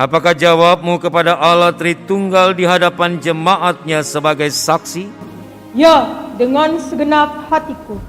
Apakah jawabmu kepada Allah Tritunggal di hadapan jemaatnya sebagai saksi? Ya, dengan segenap hatiku.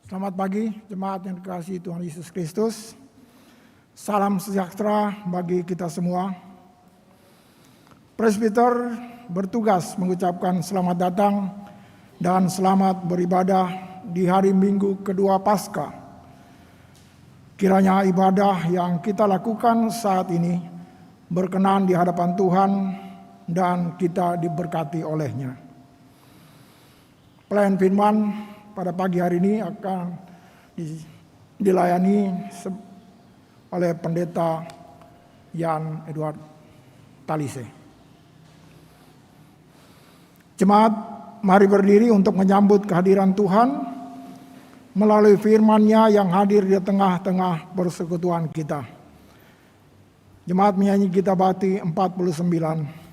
Selamat pagi jemaat yang dikasihi Tuhan Yesus Kristus. Salam sejahtera bagi kita semua. Presbiter bertugas mengucapkan selamat datang dan selamat beribadah di hari Minggu kedua Paskah. Kiranya ibadah yang kita lakukan saat ini berkenan di hadapan Tuhan dan kita diberkati olehnya. Pelayan firman pada pagi hari ini akan dilayani oleh Pendeta Jan Edward Talise. Jemaat, mari berdiri untuk menyambut kehadiran Tuhan melalui firman-Nya yang hadir di tengah-tengah persekutuan kita. Jemaat menyanyi Gita Bhati 49.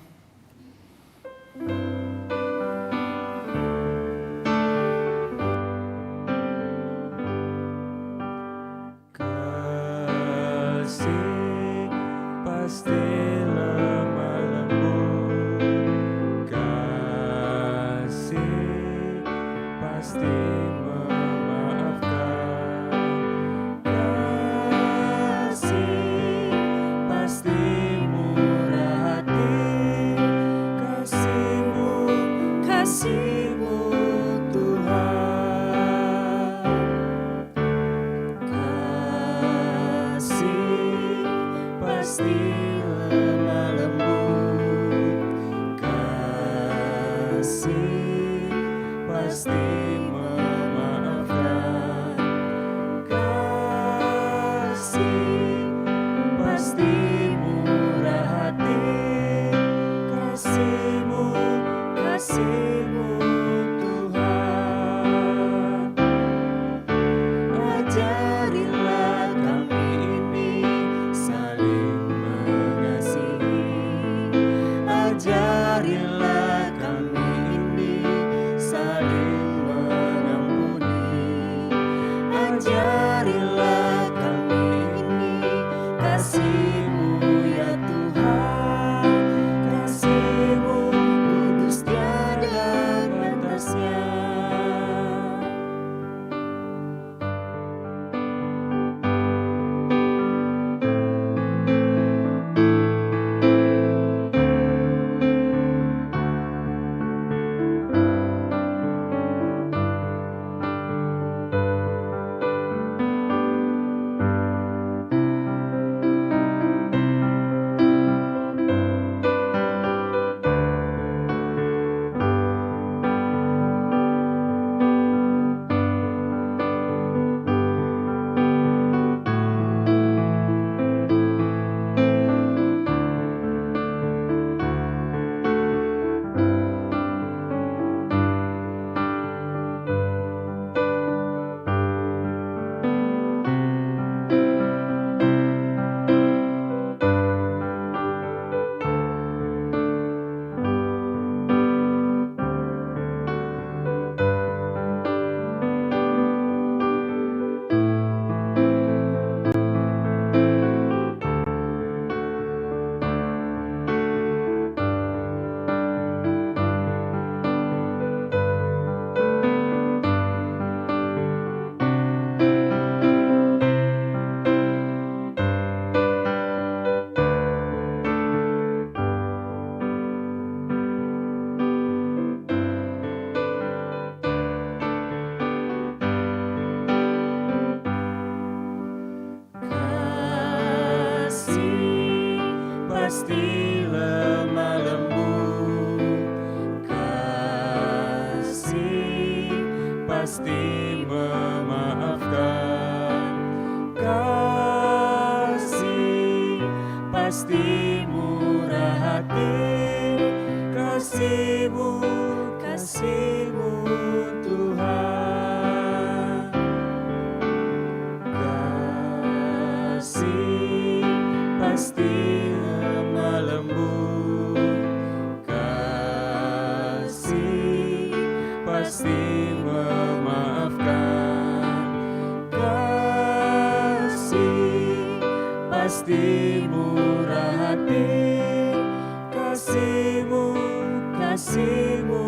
Kasih-Mu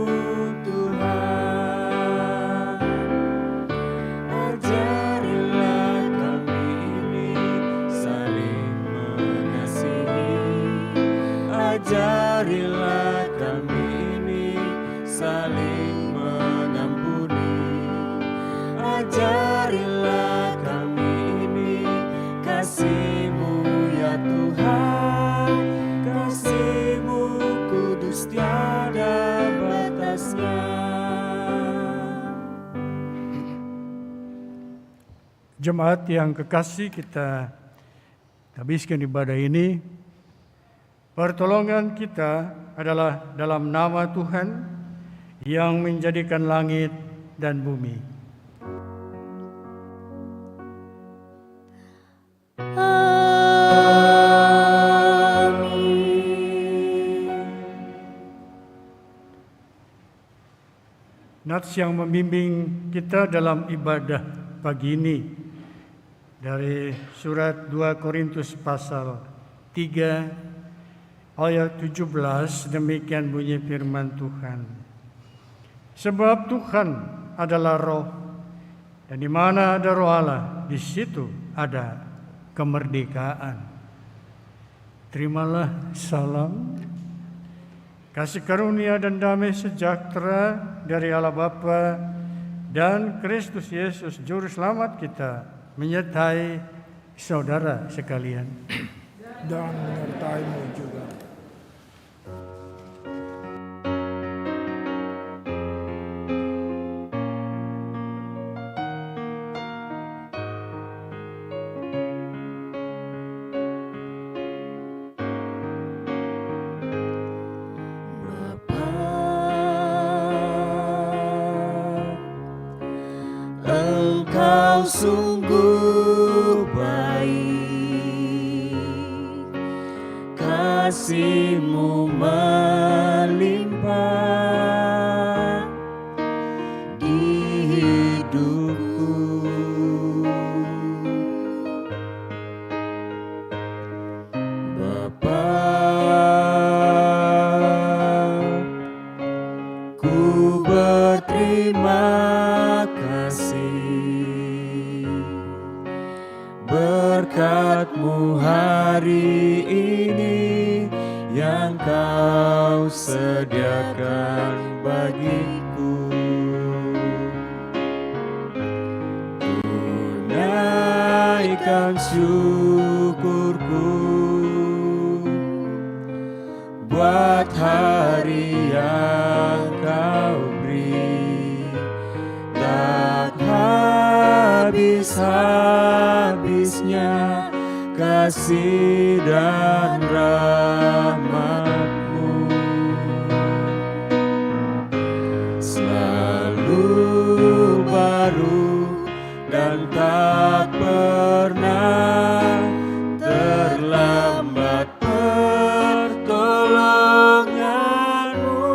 Tuhan. Ajarilah kami ini saling mengampuni. Ajarilah kami ini kasih-Mu ya Tuhan. Kasih-Mu kudus tiada batasnya. Jemaat yang kekasih, kita habiskan ibadah ini. Pertolongan kita adalah dalam nama Tuhan yang menjadikan langit dan bumi. Nats yang membimbing kita dalam ibadah pagi ini dari surat 2 Korintus pasal 3 ayat 17, demikian bunyi firman Tuhan. Sebab Tuhan adalah roh, dan di mana ada roh Allah, di situ ada kemerdekaan. Terimalah salam, kasih karunia dan damai sejahtera dari Allah Bapa dan Kristus Yesus Juru Selamat kita menyertai saudara sekalian. Dan menyertai-Mu juga. Engkau sungguh baik, kasih-Mu melimpah di hidupku. Bapa, ku berterima berkat-Mu hari ini yang Kau sediakan bagiku. Tunaikan syukurku buat hari yang Kau beri, tak habis-habisnya kasih dan rahmat-Mu. Selalu baru dan tak pernah terlambat pertolongan-Mu.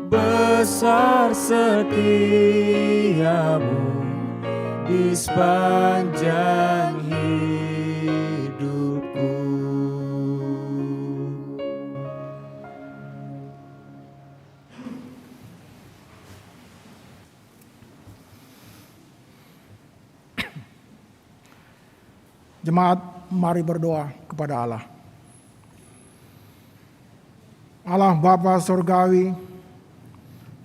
Besar setia-Mu di sepanjang hidupku. Jemaat, mari berdoa kepada Allah. Allah Bapa Surgawi,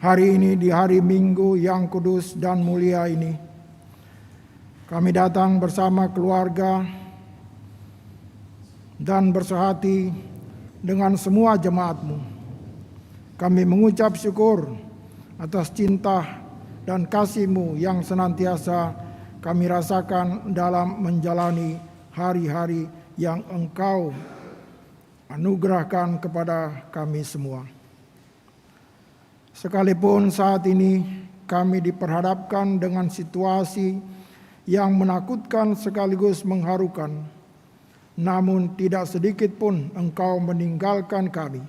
hari ini di hari Minggu yang kudus dan mulia ini, kami datang bersama keluarga dan bersehati dengan semua jemaat-Mu. Kami mengucap syukur atas cinta dan kasih-Mu yang senantiasa kami rasakan dalam menjalani hari-hari yang Engkau anugerahkan kepada kami semua. Sekalipun saat ini kami diperhadapkan dengan situasi yang menakutkan sekaligus mengharukan, namun tidak sedikit pun Engkau meninggalkan kami.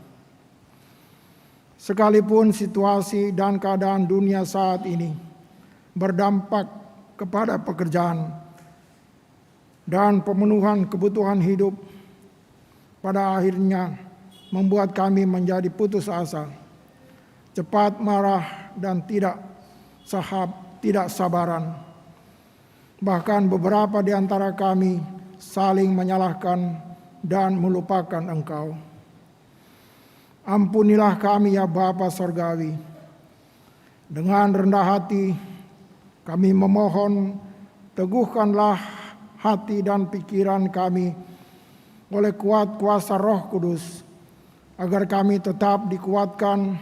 Sekalipun situasi dan keadaan dunia saat ini berdampak kepada pekerjaan dan pemenuhan kebutuhan hidup, pada akhirnya membuat kami menjadi putus asa, cepat marah dan tidak sabaran. Bahkan beberapa di antara kami saling menyalahkan dan melupakan Engkau. Ampunilah kami ya Bapa Sorgawi. Dengan rendah hati kami memohon, teguhkanlah hati dan pikiran kami oleh kuat kuasa Roh Kudus, agar kami tetap dikuatkan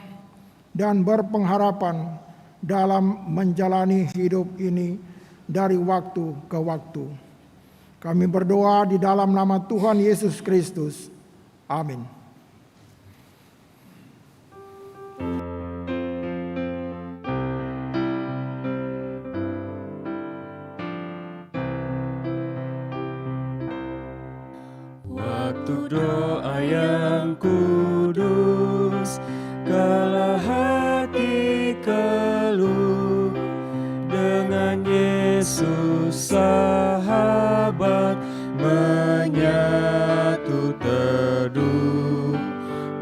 dan berpengharapan dalam menjalani hidup ini dari waktu ke waktu. Kami berdoa di dalam nama Tuhan Yesus Kristus. Amin. Waktu doa yang kudus, kala hati keluh, dengan Yesus sahabat menyatu teduh.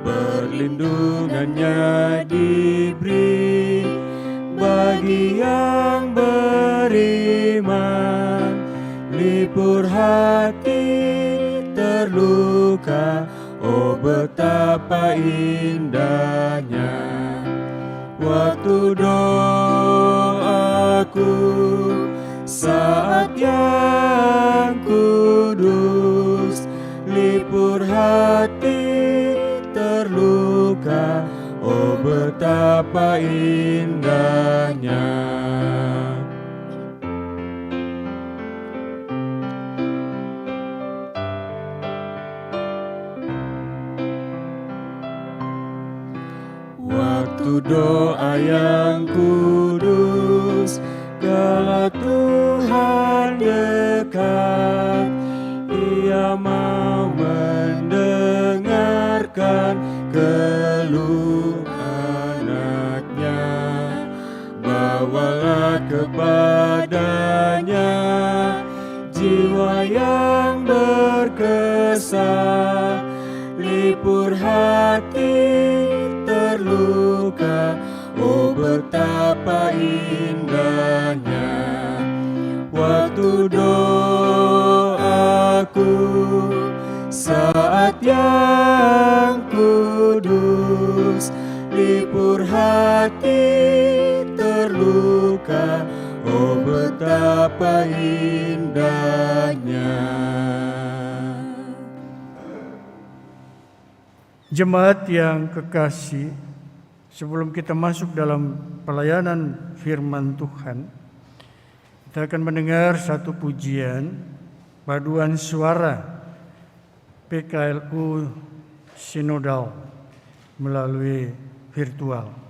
Perlindungannya diberi bagi yang beriman. Libur hati terluka, oh betapa indahnya waktu doaku saat yang kudus. Libur hati terluka, oh betapa indahnya. Waktu doa yang kudus, kala Tuhan dekat, Ia mau mendengarkan keluh anaknya. Bawalah kepadanya jiwa yang berkesah. Libur hati terluka, oh betapa indahnya waktu doaku saat yang kudus. Libur hati terluka, oh betapa indahnya. Jemaat yang kekasih, sebelum kita masuk dalam pelayanan firman Tuhan, kita akan mendengar satu pujian paduan suara PKLU Sinodal melalui virtual.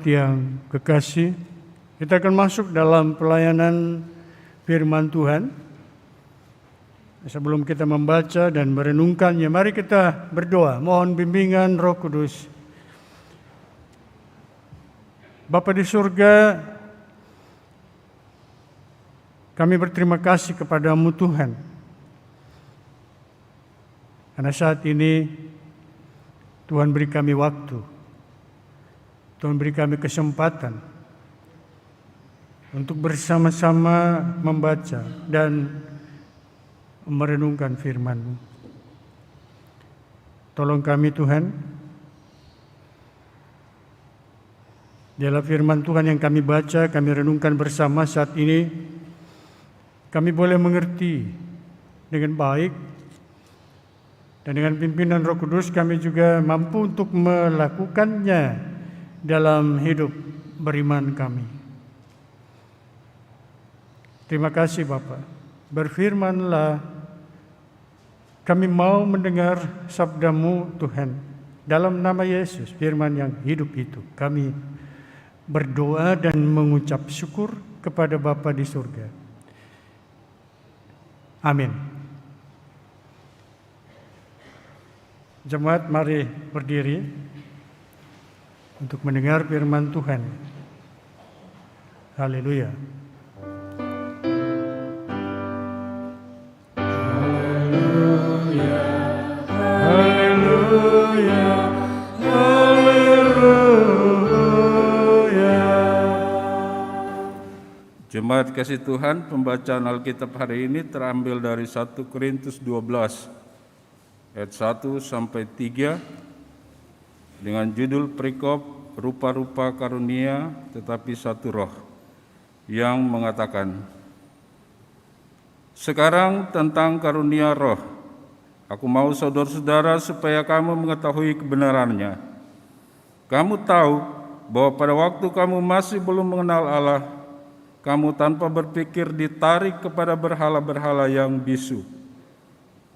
yang kekasih, kita akan masuk dalam pelayanan firman Tuhan. Sebelum kita membaca dan merenungkannya, mari kita berdoa, mohon bimbingan Roh Kudus. Bapa di surga, kami berterima kasih kepadamu Tuhan, karena saat ini Tuhan beri kami waktu, Tuhan beri kami kesempatan untuk bersama-sama membaca dan merenungkan firman-Mu. Tolong kami Tuhan, dalam firman Tuhan yang kami baca, kami renungkan bersama saat ini, kami boleh mengerti dengan baik, dan dengan pimpinan Roh Kudus kami juga mampu untuk melakukannya dalam hidup beriman kami. Terima kasih Bapa. Berfirmanlah, kami mau mendengar sabda-Mu Tuhan. Dalam nama Yesus, firman yang hidup itu, kami berdoa dan mengucap syukur kepada Bapa di surga. Amin. Jemaat, mari berdiri untuk mendengar firman Tuhan. Haleluya. Jemaat kasih Tuhan, pembacaan Alkitab hari ini terambil dari 1 Korintus 12 ayat 1 sampai 3 dengan judul perikop rupa-rupa karunia tetapi satu roh, yang mengatakan, sekarang tentang karunia roh, aku mau saudara-saudara supaya kamu mengetahui kebenarannya. Kamu tahu bahwa pada waktu kamu masih belum mengenal Allah, kamu tanpa berpikir ditarik kepada berhala-berhala yang bisu.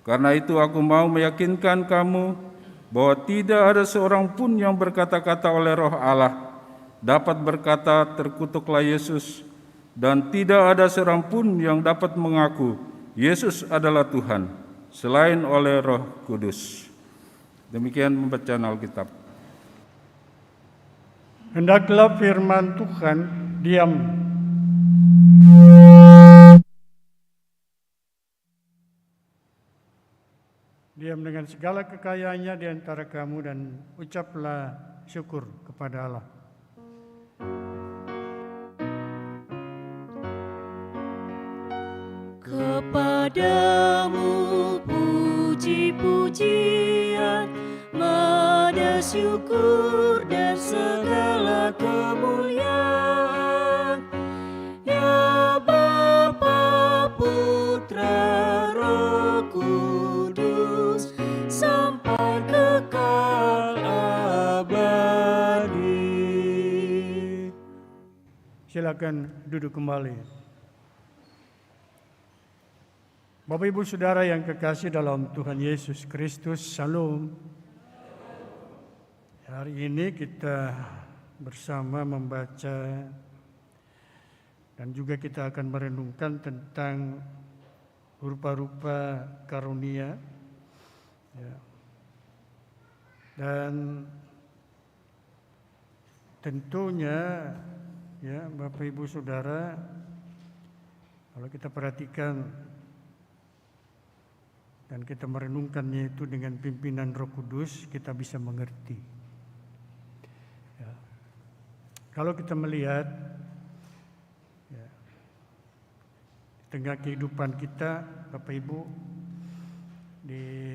Karena itu aku mau meyakinkan kamu bahwa tidak ada seorang pun yang berkata-kata oleh Roh Allah dapat berkata terkutuklah Yesus, dan tidak ada seorang pun yang dapat mengaku Yesus adalah Tuhan selain oleh Roh Kudus. Demikian pembacaan Alkitab. Hendaklah firman Tuhan diam dengan segala kekayaannya di antara kamu, dan ucaplah syukur kepada Allah. Kepadamu puji-pujian, nada syukur dan segala kemuliaan, ya Bapa, Putra, Roh Kudus, sampai kekal abadi. Silakan duduk kembali. Bapak Ibu Saudara yang kekasih dalam Tuhan Yesus Kristus, Shalom. Hari ini kita bersama membaca dan juga kita akan merenungkan tentang rupa-rupa karunia. Ya. Dan tentunya ya Bapak Ibu Saudara, kalau kita perhatikan dan kita merenungkannya itu dengan pimpinan Roh Kudus, kita bisa mengerti. Ya. Kalau kita melihat ya, di tengah kehidupan kita, Bapak Ibu, di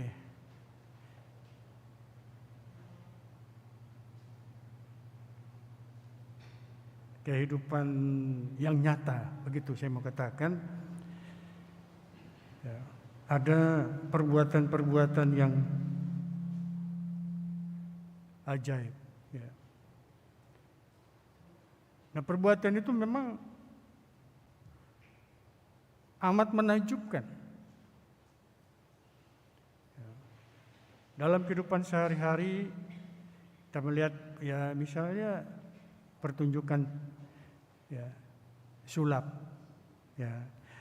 kehidupan yang nyata, begitu saya mau katakan, ya, ada perbuatan-perbuatan yang ajaib. Ya. Nah, perbuatan itu memang amat menakjubkan. Ya. Dalam kehidupan sehari-hari kita melihat ya misalnya pertunjukan ya, sulap ya,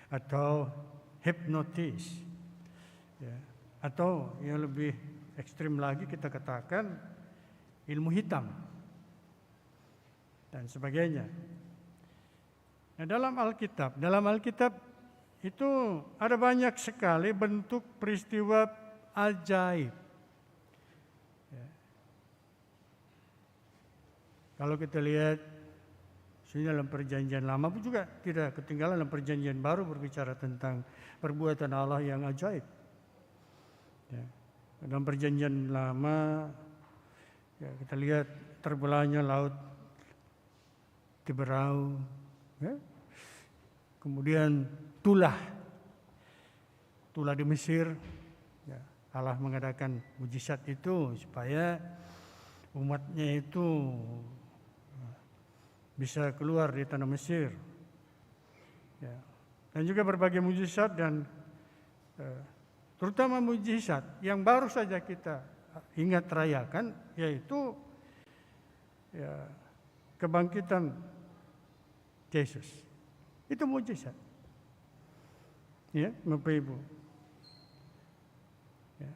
atau hipnotis ya, atau yang lebih ekstrim lagi kita katakan ilmu hitam dan sebagainya. Nah, dalam Alkitab itu ada banyak sekali bentuk peristiwa ajaib. Ya. Kalau kita lihat sini dalam perjanjian lama pun juga tidak ketinggalan dalam perjanjian baru berbicara tentang perbuatan Allah yang ajaib. Ya. Dalam perjanjian lama ya, kita lihat terbelahnya laut Tiberau, ya. Kemudian tulah di Mesir, ya. Allah mengadakan mujizat itu supaya umatnya itu bisa keluar di tanah Mesir, ya. Dan juga berbagai mujizat dan terutama mujizat yang baru saja kita ingat rayakan, yaitu ya, kebangkitan Yesus. Itu mujizat, ya, Bapak Ibu. Ya.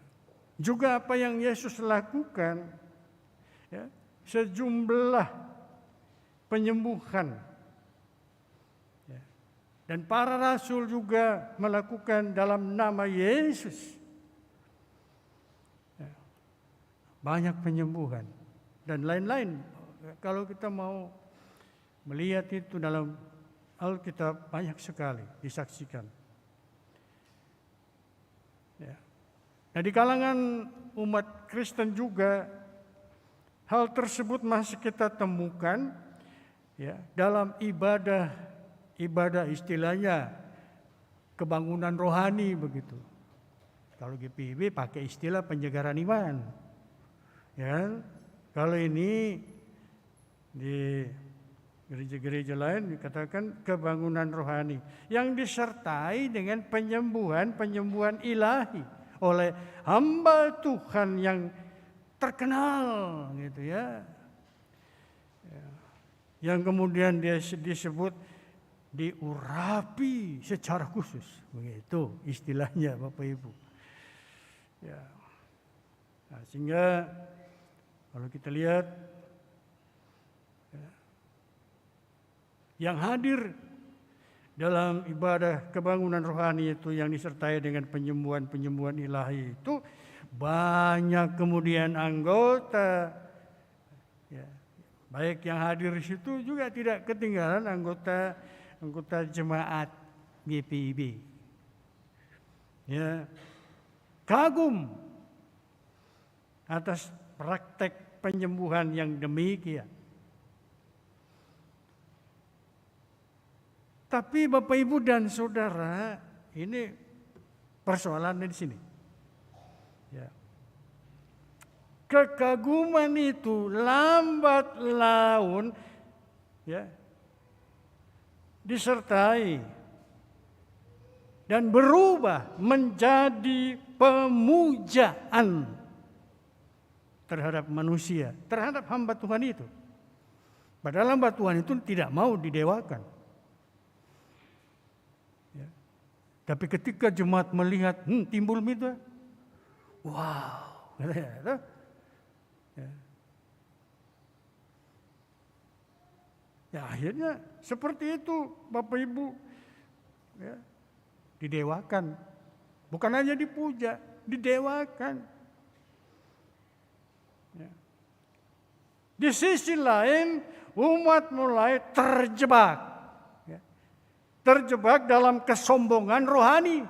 Juga apa yang Yesus lakukan, ya, sejumlah penyembuhan, ya. Dan para rasul juga melakukan dalam nama Yesus, ya. Banyak penyembuhan dan lain-lain. Kalau kita mau melihat itu dalam Alkitab banyak sekali disaksikan. Ya. Nah, di kalangan umat Kristen juga hal tersebut masih kita temukan ya, dalam ibadah istilahnya kebangunan rohani begitu. Kalau GPIB pakai istilah penyegaran iman. Ya. Kalau ini di gereja-gereja lain dikatakan kebangunan rohani yang disertai dengan penyembuhan ilahi oleh hamba Tuhan yang terkenal gitu ya. Yang kemudian dia disebut diurapi secara khusus, begitu istilahnya Bapak Ibu. Ya. Nah, sehingga kalau kita lihat yang hadir dalam ibadah kebangunan rohani itu yang disertai dengan penyembuhan ilahi itu banyak kemudian anggota, ya, baik yang hadir di situ juga tidak ketinggalan anggota jemaat GPIB. Ya, kagum atas praktek penyembuhan yang demikian. Tapi Bapak Ibu dan Saudara, ini persoalannya di sini. Ya. Kekaguman itu lambat laun ya, disertai dan berubah menjadi pemujaan terhadap manusia, terhadap hamba Tuhan itu. Padahal hamba Tuhan itu tidak mau didewakan. Tapi ketika jemaat melihat timbul itu, wow, ya. Ya akhirnya seperti itu Bapak Ibu, ya, didewakan, bukan hanya dipuja, didewakan. Ya. Di sisi lain umat mulai terjebak dalam kesombongan rohani.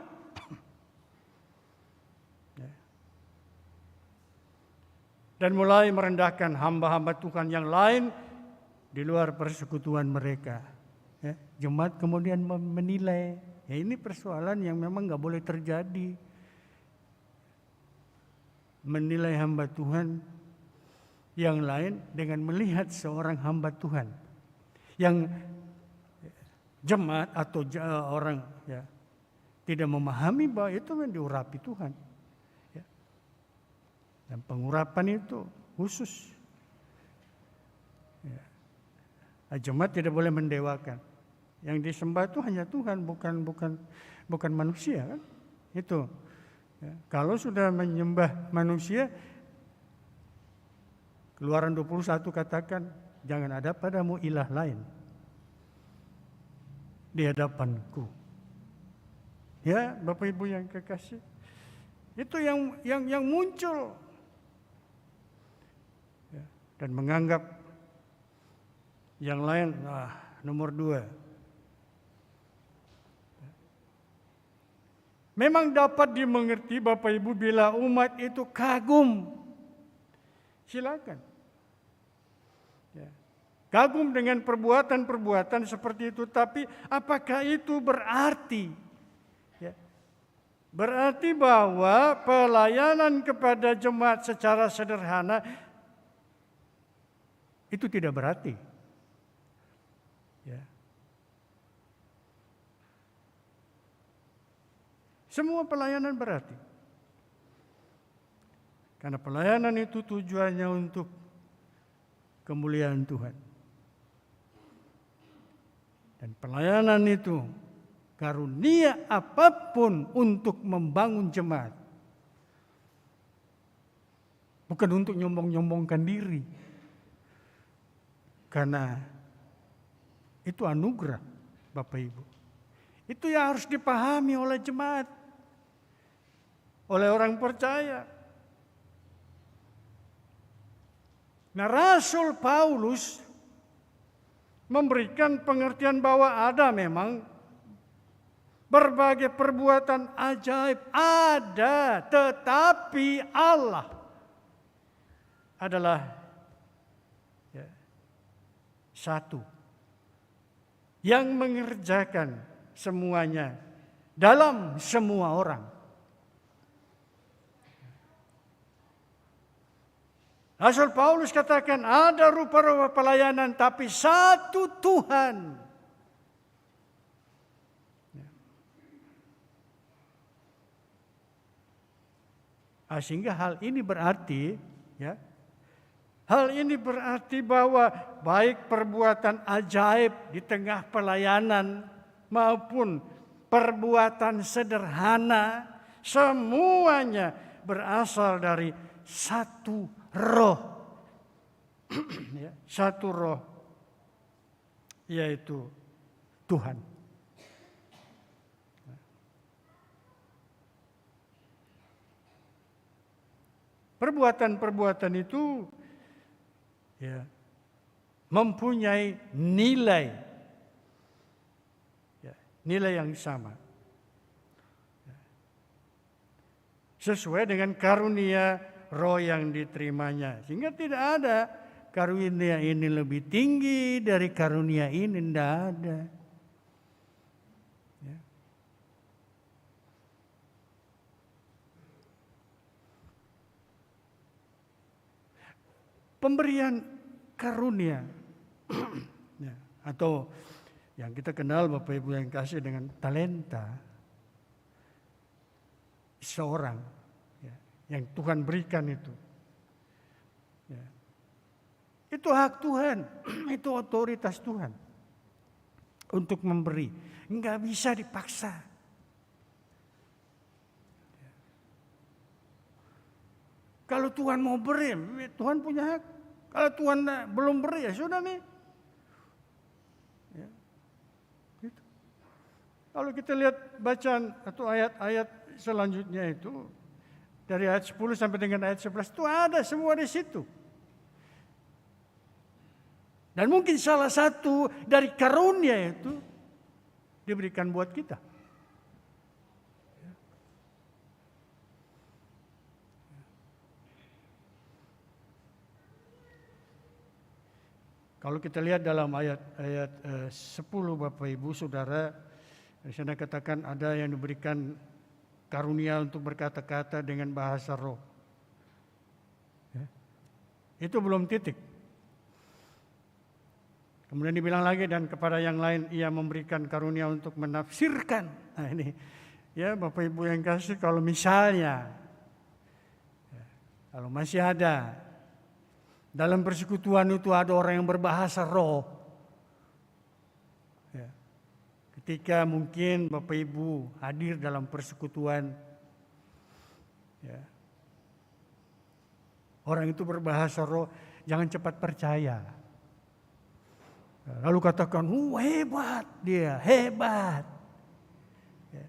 Dan mulai merendahkan hamba-hamba Tuhan yang lain di luar persekutuan mereka. Ya, jemaat kemudian menilai, ya ini persoalan yang memang nggak boleh terjadi. Menilai hamba Tuhan yang lain dengan melihat seorang hamba Tuhan yang jemaat atau orang ya tidak memahami bahwa itu yang diurapi Tuhan. Ya. Dan pengurapan itu khusus. Ya. Jemaat tidak boleh mendewakan. Yang disembah itu hanya Tuhan, bukan manusia kan? Itu. Ya. Kalau sudah menyembah manusia, Keluaran 21 katakan, jangan ada padamu ilah lain di hadapanku. Ya, Bapak Ibu yang kekasih, itu yang muncul. Ya, dan menganggap yang lain, nomor 2. Memang dapat dimengerti Bapak Ibu bila umat itu kagum. Silakan. Ya. Kagum dengan perbuatan-perbuatan seperti itu, tapi apakah itu berarti? Ya. Berarti bahwa pelayanan kepada jemaat secara sederhana itu tidak berarti. Ya. Semua pelayanan berarti. Karena pelayanan itu tujuannya untuk kemuliaan Tuhan. Dan pelayanan itu karunia apapun untuk membangun jemaat. Bukan untuk nyombong-nyombongkan diri. Karena itu anugerah, Bapak Ibu. Itu yang harus dipahami oleh jemaat, oleh orang percaya. Nah, Rasul Paulus memberikan pengertian bahwa ada memang berbagai perbuatan ajaib, ada, tetapi Allah adalah satu yang mengerjakan semuanya dalam semua orang. Rasul Paulus katakan ada rupa-rupa pelayanan tapi satu Tuhan. Sehingga hal ini berarti hal ini berarti bahwa baik perbuatan ajaib di tengah pelayanan maupun perbuatan sederhana semuanya berasal dari satu roh. Satu roh, yaitu Tuhan. Perbuatan-perbuatan itu mempunyai nilai, nilai yang sama, sesuai dengan karunia roh yang diterimanya. Sehingga tidak ada karunia ini lebih tinggi dari karunia ini, tidak ada. Pemberian karunia atau yang kita kenal Bapak Ibu yang kasih dengan talenta seorang yang Tuhan berikan itu hak Tuhan, itu otoritas Tuhan untuk memberi, nggak bisa dipaksa. Kalau Tuhan mau beri, Tuhan punya hak. Kalau Tuhan belum beri, ya sudah nih. Gitu. Kalau kita lihat bacaan atau ayat-ayat selanjutnya itu, dari ayat 10 sampai dengan ayat 11 itu ada semua di situ. Dan mungkin salah satu dari karunia itu diberikan buat kita. Kalau kita lihat dalam ayat 10 Bapak Ibu Saudara, di sana katakan ada yang diberikan karunia untuk berkata-kata dengan bahasa roh. Itu belum titik. Kemudian dibilang lagi, dan kepada yang lain ia memberikan karunia untuk menafsirkan. Nah ini, Bapak Ibu yang kasih, kalau misalnya, kalau masih ada dalam persekutuan itu ada orang yang berbahasa roh, Ketika mungkin Bapak Ibu hadir dalam persekutuan, ya, orang itu berbahasa roh, jangan cepat percaya. Lalu katakan, hebat dia, hebat. Ya.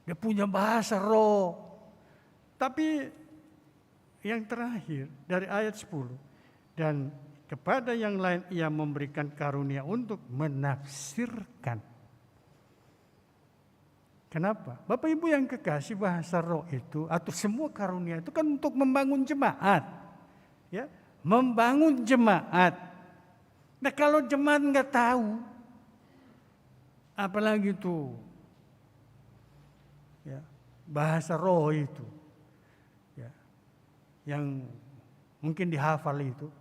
Dia punya bahasa roh. Tapi yang terakhir dari ayat 10, dan kepada yang lain ia memberikan karunia untuk menafsirkan. Kenapa? Bapak Ibu yang kekasih, bahasa roh itu atau semua karunia itu kan untuk membangun jemaat. Ya, membangun jemaat. Nah kalau jemaat nggak tahu, apalagi itu ya, bahasa roh itu, ya, yang mungkin dihafal itu.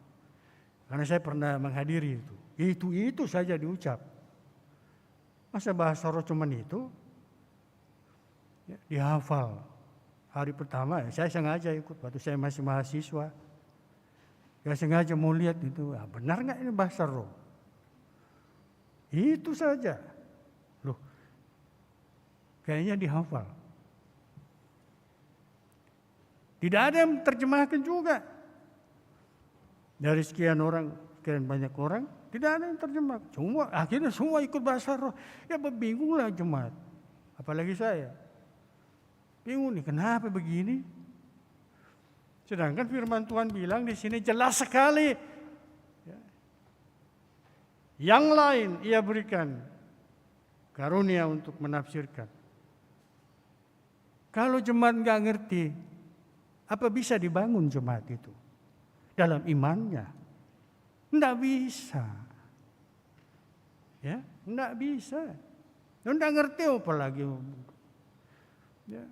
Karena saya pernah menghadiri itu saja diucap. Masa bahasa roh cuman itu? Ya, dihafal. Hari pertama saya sengaja ikut waktu saya masih mahasiswa. Saya sengaja mau lihat itu, benar nggak ini bahasa roh? Itu saja. Loh, kayaknya dihafal. Tidak ada yang terjemahkan juga. Dari sekian banyak orang, tidak ada yang terjemah. Akhirnya semua ikut bahasa roh. Ya bingunglah jemaat. Apalagi saya. Bingung nih, kenapa begini? Sedangkan firman Tuhan bilang di sini jelas sekali. Ya. Yang lain ia berikan karunia untuk menafsirkan. Kalau jemaat nggak ngerti, apa bisa dibangun jemaat itu? Dalam imannya. Tidak bisa. Ya, tidak bisa. Tidak ngerti apalagi. Ya.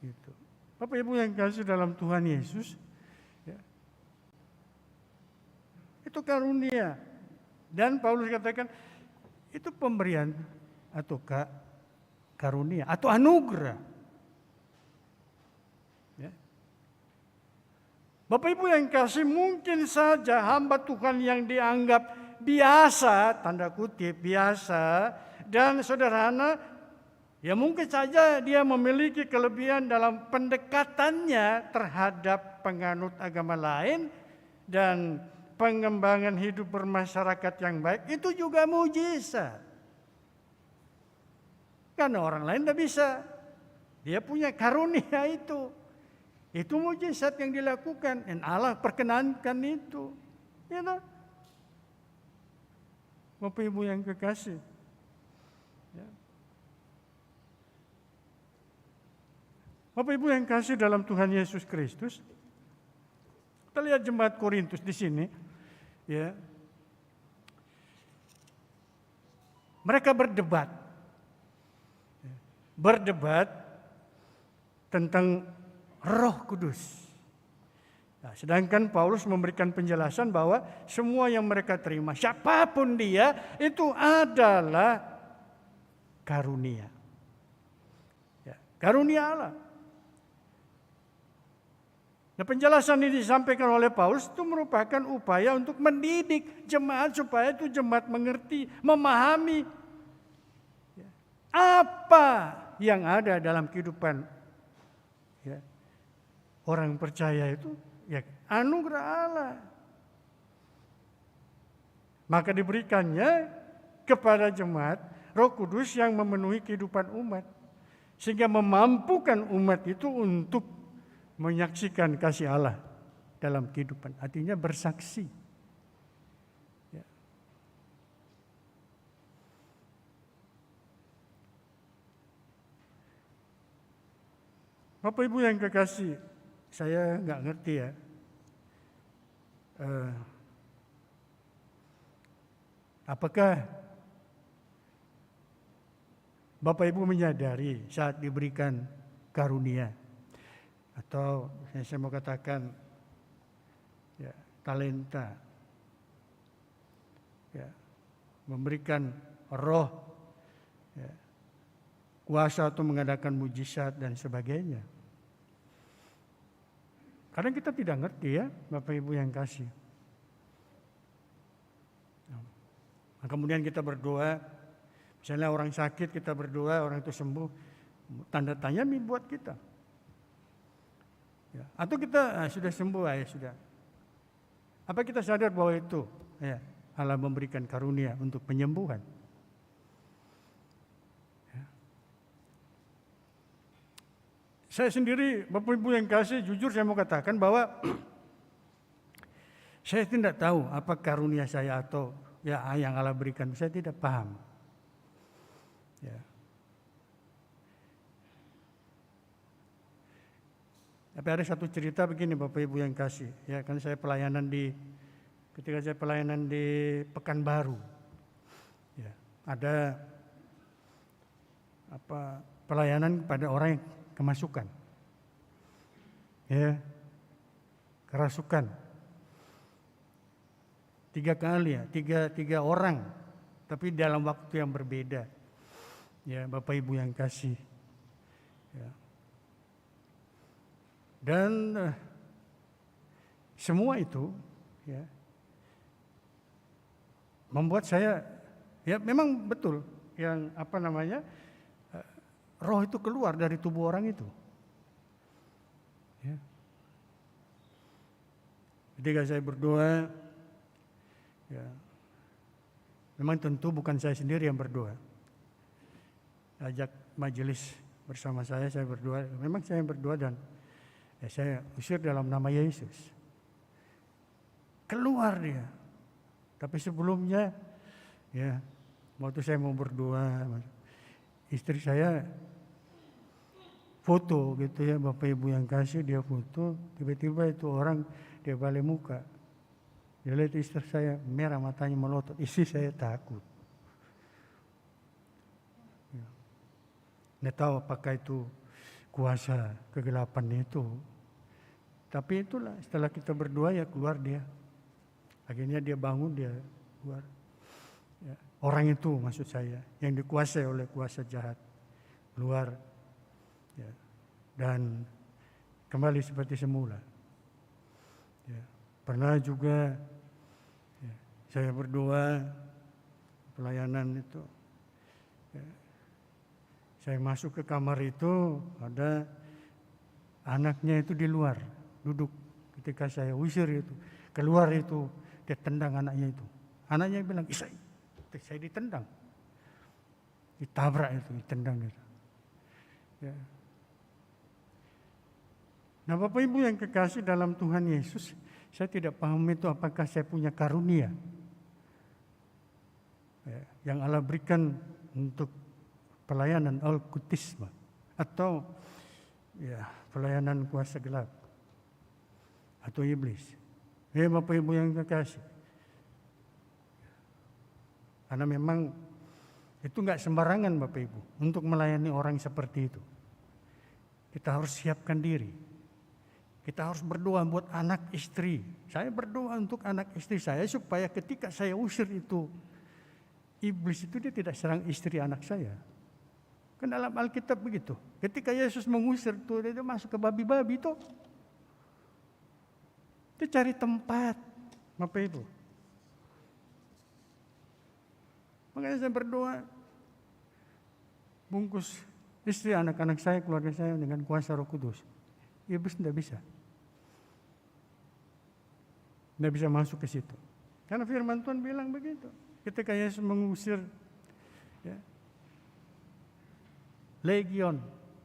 Gitu. Bapak Ibu yang kasih dalam Tuhan Yesus, ya, itu karunia. Dan Paulus katakan, itu pemberian atau karunia atau anugerah. Bapak Ibu yang kasih, mungkin saja hamba Tuhan yang dianggap biasa, tanda kutip biasa, dan sederhana, ya mungkin saja dia memiliki kelebihan dalam pendekatannya terhadap penganut agama lain dan pengembangan hidup bermasyarakat yang baik, itu juga mujizat. Karena orang lain tidak bisa, dia punya karunia itu. Itu mujizat yang dilakukan dan Allah perkenankan itu. Ya, no? Bapak Ibu yang kekasih. Ya. Bapak Ibu yang kasih dalam Tuhan Yesus Kristus. Kita lihat jemaat Korintus di sini. Ya. Mereka berdebat. Berdebat tentang Roh Kudus. Nah, sedangkan Paulus memberikan penjelasan bahwa semua yang mereka terima, siapapun dia, itu adalah karunia. Ya, karunia Allah. Nah, penjelasan ini disampaikan oleh Paulus itu merupakan upaya untuk mendidik jemaat supaya itu jemaat mengerti, memahami apa yang ada dalam kehidupan ya, orang percaya itu ya anugerah Allah. Maka diberikannya kepada jemaat Roh Kudus yang memenuhi kehidupan umat. Sehingga memampukan umat itu untuk menyaksikan kasih Allah dalam kehidupan. Artinya bersaksi. Ya. Bapak Ibu yang kekasih, saya nggak ngerti ya. Apakah Bapak Ibu menyadari saat diberikan karunia atau saya mau katakan ya, talenta, ya, memberikan roh, ya, kuasa atau mengadakan mujizat dan sebagainya. Kadang kita tidak ngerti ya, Bapak Ibu yang kasih. Nah, kemudian kita berdoa, misalnya orang sakit kita berdoa, orang itu sembuh, tanda tanya buat kita. Ya. Atau kita sudah sembuh, ya sudah. Apa kita sadar bahwa itu ya, Allah memberikan karunia untuk penyembuhan? Ya. Saya sendiri, Bapak Ibu yang kasih, jujur saya mau katakan bahwa saya tidak tahu apa karunia saya atau ya yang Allah berikan. Saya tidak paham. Ya. Tapi ada satu cerita begini Bapak Ibu yang kasih, ya kan saya ketika saya pelayanan di Pekanbaru, ya ada pelayanan kepada orang yang kemasukan, ya kerasukan, 3 kali ya, tiga orang, tapi dalam waktu yang berbeda, ya Bapak Ibu yang kasih, ya. Dan semua itu ya membuat saya ya memang betul yang roh itu keluar dari tubuh orang itu. Ya. Ketika saya berdoa, ya memang tentu bukan saya sendiri yang berdoa. Ajak majelis bersama saya berdoa. Memang saya yang berdoa dan ya, saya usir dalam nama Yesus. Keluar dia. Tapi sebelumnya, ya, waktu saya mau berdoa, istri saya foto gitu ya, Bapak Ibu yang kasih dia foto, tiba-tiba itu orang dia balik muka. Dia lihat istri saya merah matanya melotot, istri saya takut. Ya. Nggak tahu apakah itu kuasa kegelapan itu. Tapi itulah setelah kita berdoa ya keluar dia. Akhirnya dia bangun, dia keluar. Ya, orang itu maksud saya yang dikuasai oleh kuasa jahat keluar. Ya, dan kembali seperti semula. Ya, pernah juga ya, saya berdoa pelayanan itu. Ya, saya masuk ke kamar itu ada anaknya itu di luar duduk. Ketika saya usir itu keluar itu dia tendang anaknya itu. Anaknya bilang, saya ditendang, ditabrak itu, ditendang itu. Ya. Nah Bapak Ibu yang kekasih dalam Tuhan Yesus, saya tidak paham itu apakah saya punya karunia ya, yang Allah berikan untuk pelayanan okkultisme atau ya pelayanan kuasa gelap atau iblis. Ya Bapak Ibu yang kekasih, karena memang itu nggak sembarangan Bapak Ibu untuk melayani orang seperti itu. Kita harus siapkan diri. Kita harus berdoa buat anak istri. Saya berdoa untuk anak istri saya supaya ketika saya usir itu iblis itu dia tidak serang istri anak saya. Kan dalam Alkitab begitu. Ketika Yesus mengusir itu dia masuk ke babi-babi itu. Dia cari tempat, Bapak Ibu. Makanya saya berdoa, bungkus istri, anak-anak saya, keluarga saya dengan kuasa Roh Kudus. Iblis tidak bisa. Tidak bisa masuk ke situ. Karena firman Tuhan bilang begitu. Ketika Yesus mengusir ya, legion,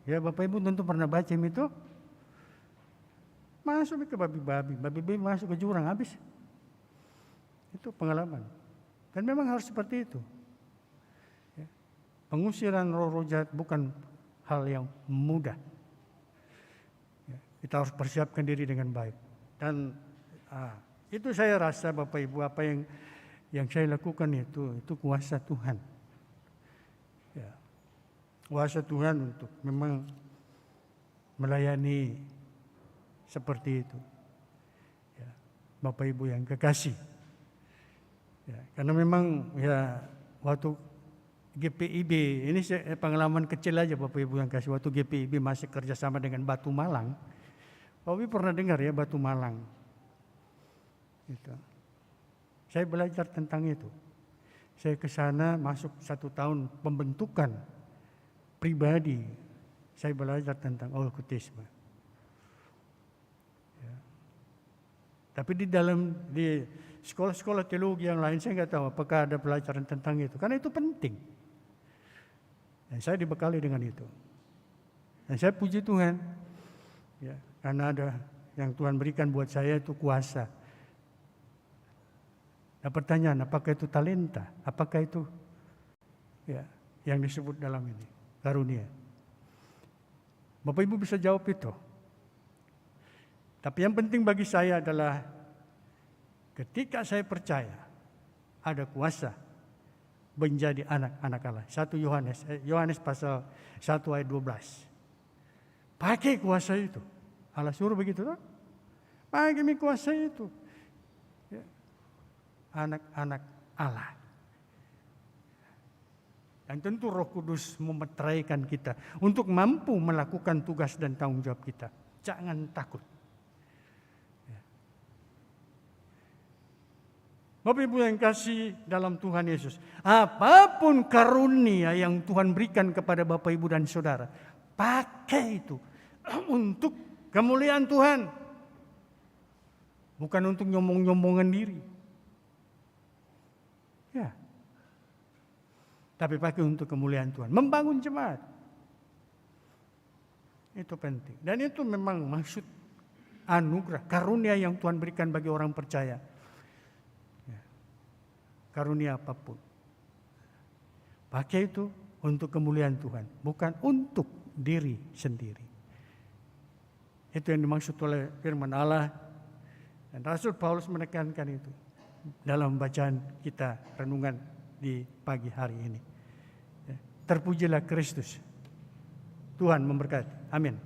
ya Bapak Ibu tentu pernah baca itu. Masuk ke babi-babi masuk ke jurang habis. Itu pengalaman. Dan memang harus seperti itu. Ya. Pengusiran roh-roh jahat bukan hal yang mudah. Ya. Kita harus persiapkan diri dengan baik. Dan itu saya rasa Bapak Ibu apa yang saya lakukan itu kuasa Tuhan. Ya. Kuasa Tuhan untuk memang melayani seperti itu, ya, Bapak Ibu yang kekasih. Ya, karena memang ya waktu GPIB ini pengalaman kecil aja Bapak Ibu yang kasih. Waktu GPIB masih kerjasama dengan Batu Malang, Bapak Ibu pernah dengar ya Batu Malang? Gitu. Saya belajar tentang itu. Saya ke sana masuk 1 tahun pembentukan pribadi. Saya belajar tentang okkultisme. Ya. Tapi di sekolah-sekolah teologi yang lain saya nggak tahu apakah ada pelajaran tentang itu. Karena itu penting. Dan saya dibekali dengan itu. Dan saya puji Tuhan. Ya, karena ada yang Tuhan berikan buat saya itu kuasa. Nah, pertanyaan, apakah itu talenta? Apakah itu ya yang disebut dalam ini karunia? Bapak Ibu bisa jawab itu. Tapi yang penting bagi saya adalah ketika saya percaya ada kuasa menjadi anak-anak Allah. 1 Yohanes pasal 1 ayat 12. Pakai kuasa itu. Allah suruh begitu kan? Pakai kuasa itu. Ya. Anak-anak Allah. Dan tentu Roh Kudus memeteraikan kita untuk mampu melakukan tugas dan tanggung jawab kita. Jangan takut. Ya. Bapak Ibu yang kasih dalam Tuhan Yesus, apapun karunia yang Tuhan berikan kepada Bapak Ibu dan Saudara, pakai itu untuk kemuliaan Tuhan. Bukan untuk nyombong-nyombongan diri. Ya. Tapi pakai untuk kemuliaan Tuhan. Membangun jemaat. Itu penting. Dan itu memang maksud anugerah, karunia yang Tuhan berikan bagi orang percaya. Ya. Karunia apapun. Pakai itu untuk kemuliaan Tuhan. Bukan untuk diri sendiri. Itu yang dimaksud oleh firman Allah. Dan Rasul Paulus menekankan itu dalam bacaan kita renungan di pagi hari ini. Terpujilah Kristus. Tuhan memberkati. Amin.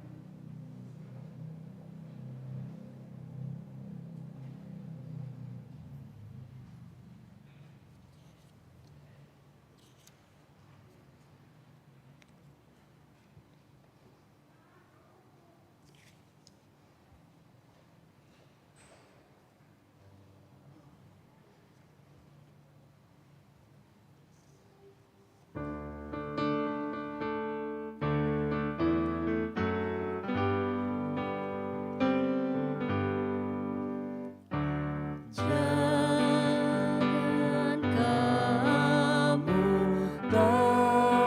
Jangan kamu takut,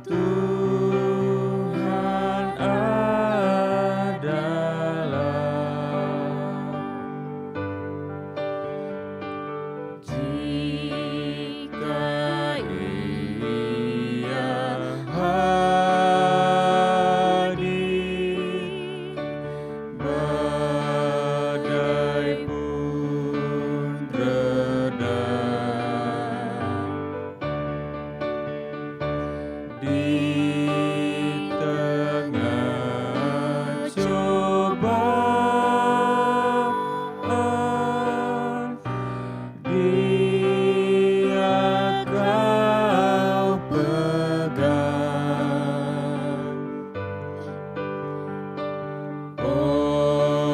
Tuhan adalah. Jika Ia hadir, badai pun reda. Di tengah cobaan, Dia kau pegang.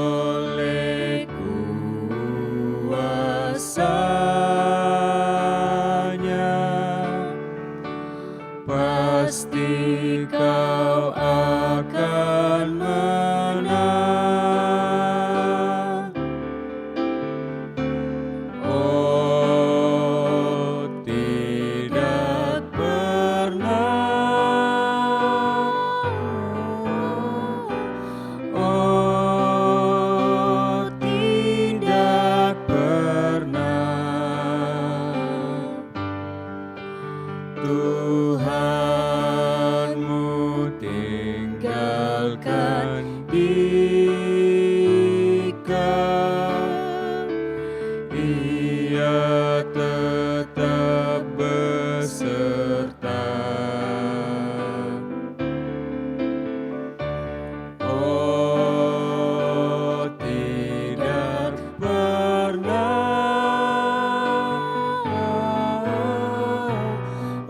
Oleh kuasa-Nya, pasti kau akan menang. Oh, tidak pernah. Oh, tidak pernah. Tuhanmu tinggalkan dikau, Ia tetap beserta. Oh, tidak pernah.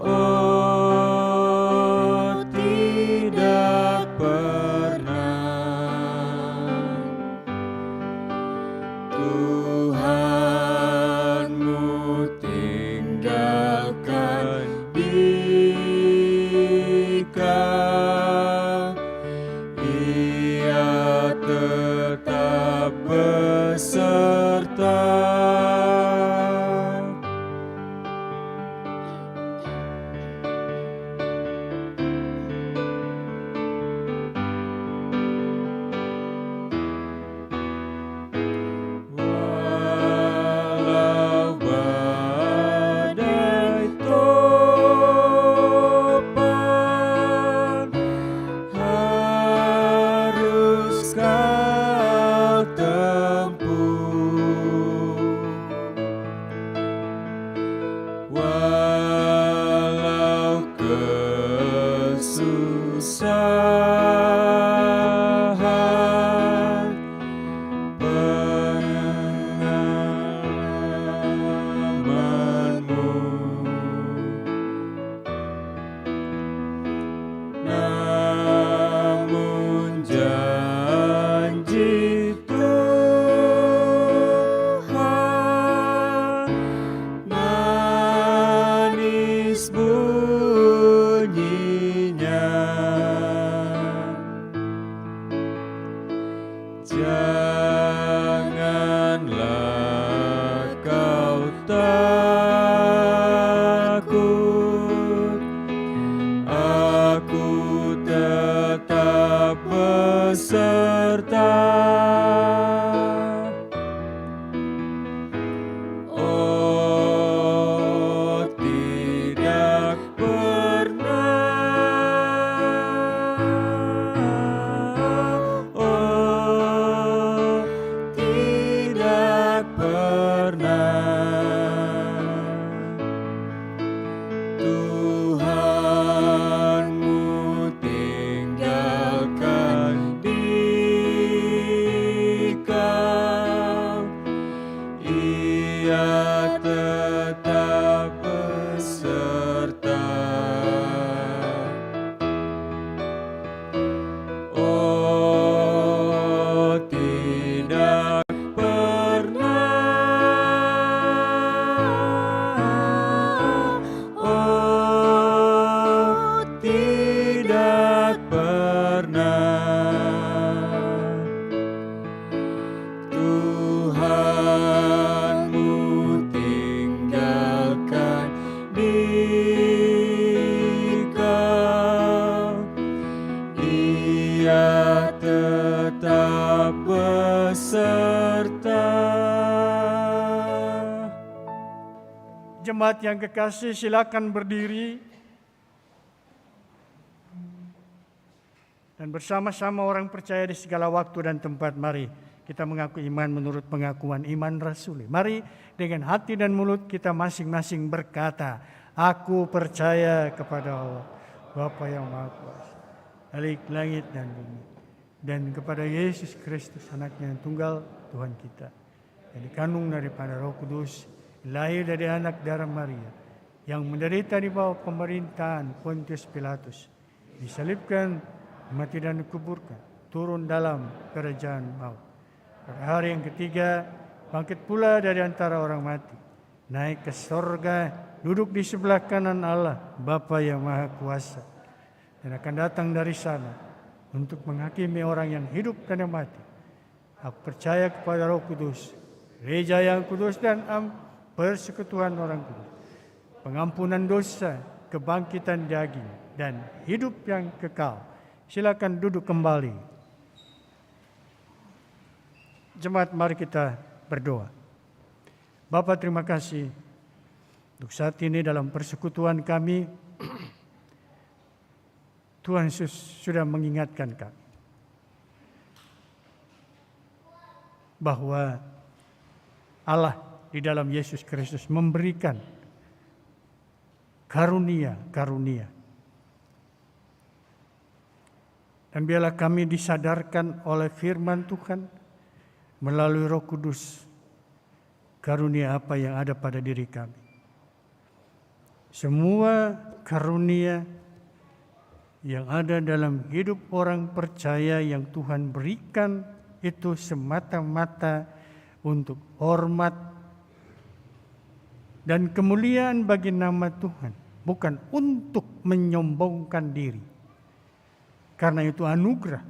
Oh, tidak pernah. Tuhan beserta. Walau badai topan harus kau tempuh, walau kesusahan pengalamanmu, namun janji Tuhan manis bunyinya. Janganlah kau takut, aku tetap beserta. Oh, tidak pernah, oh, tidak pernah Tuhanmu tinggalkan dikau, Ia tetap beserta. Oh, tidak pernah, oh, tidak pernah Tuhanmu tinggalkan dikau, Ia tetap beserta. Jemaat yang kekasih, silakan berdiri dan bersama-sama orang percaya di segala waktu dan tempat, mari kita mengaku iman menurut pengakuan iman rasuli. Mari dengan hati dan mulut kita masing-masing berkata, aku percaya kepada Allah, Bapa yang Maha Kuasa, Khalik langit dan bumi, dan kepada Yesus Kristus, anaknya yang tunggal, Tuhan kita, yang dikandung daripada Roh Kudus, lahir dari anak darah Maria, yang menderita di bawah pemerintahan Pontius Pilatus, disalibkan, mati dan dikuburkan, turun dalam kerajaan maut. Pada hari yang ketiga, bangkit pula dari antara orang mati, naik ke sorga, duduk di sebelah kanan Allah, Bapa yang Maha Kuasa, dan akan datang dari sana untuk menghakimi orang yang hidup dan yang mati. Aku percaya kepada Roh Kudus, gereja yang kudus dan persekutuan orang kudus, pengampunan dosa, kebangkitan daging, dan hidup yang kekal. Silakan duduk kembali. Jemaat, mari kita berdoa. Bapa, terima kasih untuk saat ini dalam persekutuan kami. Tuhan Yesus sudah mengingatkan kami bahwa Allah di dalam Yesus Kristus memberikan karunia-karunia. Dan biarlah kami disadarkan oleh firman Tuhan melalui Roh Kudus, karunia apa yang ada pada diri kami. Semua karunia yang ada dalam hidup orang percaya yang Tuhan berikan itu semata-mata untuk hormat dan kemuliaan bagi nama Tuhan, bukan untuk menyombongkan diri. Karena itu anugerah,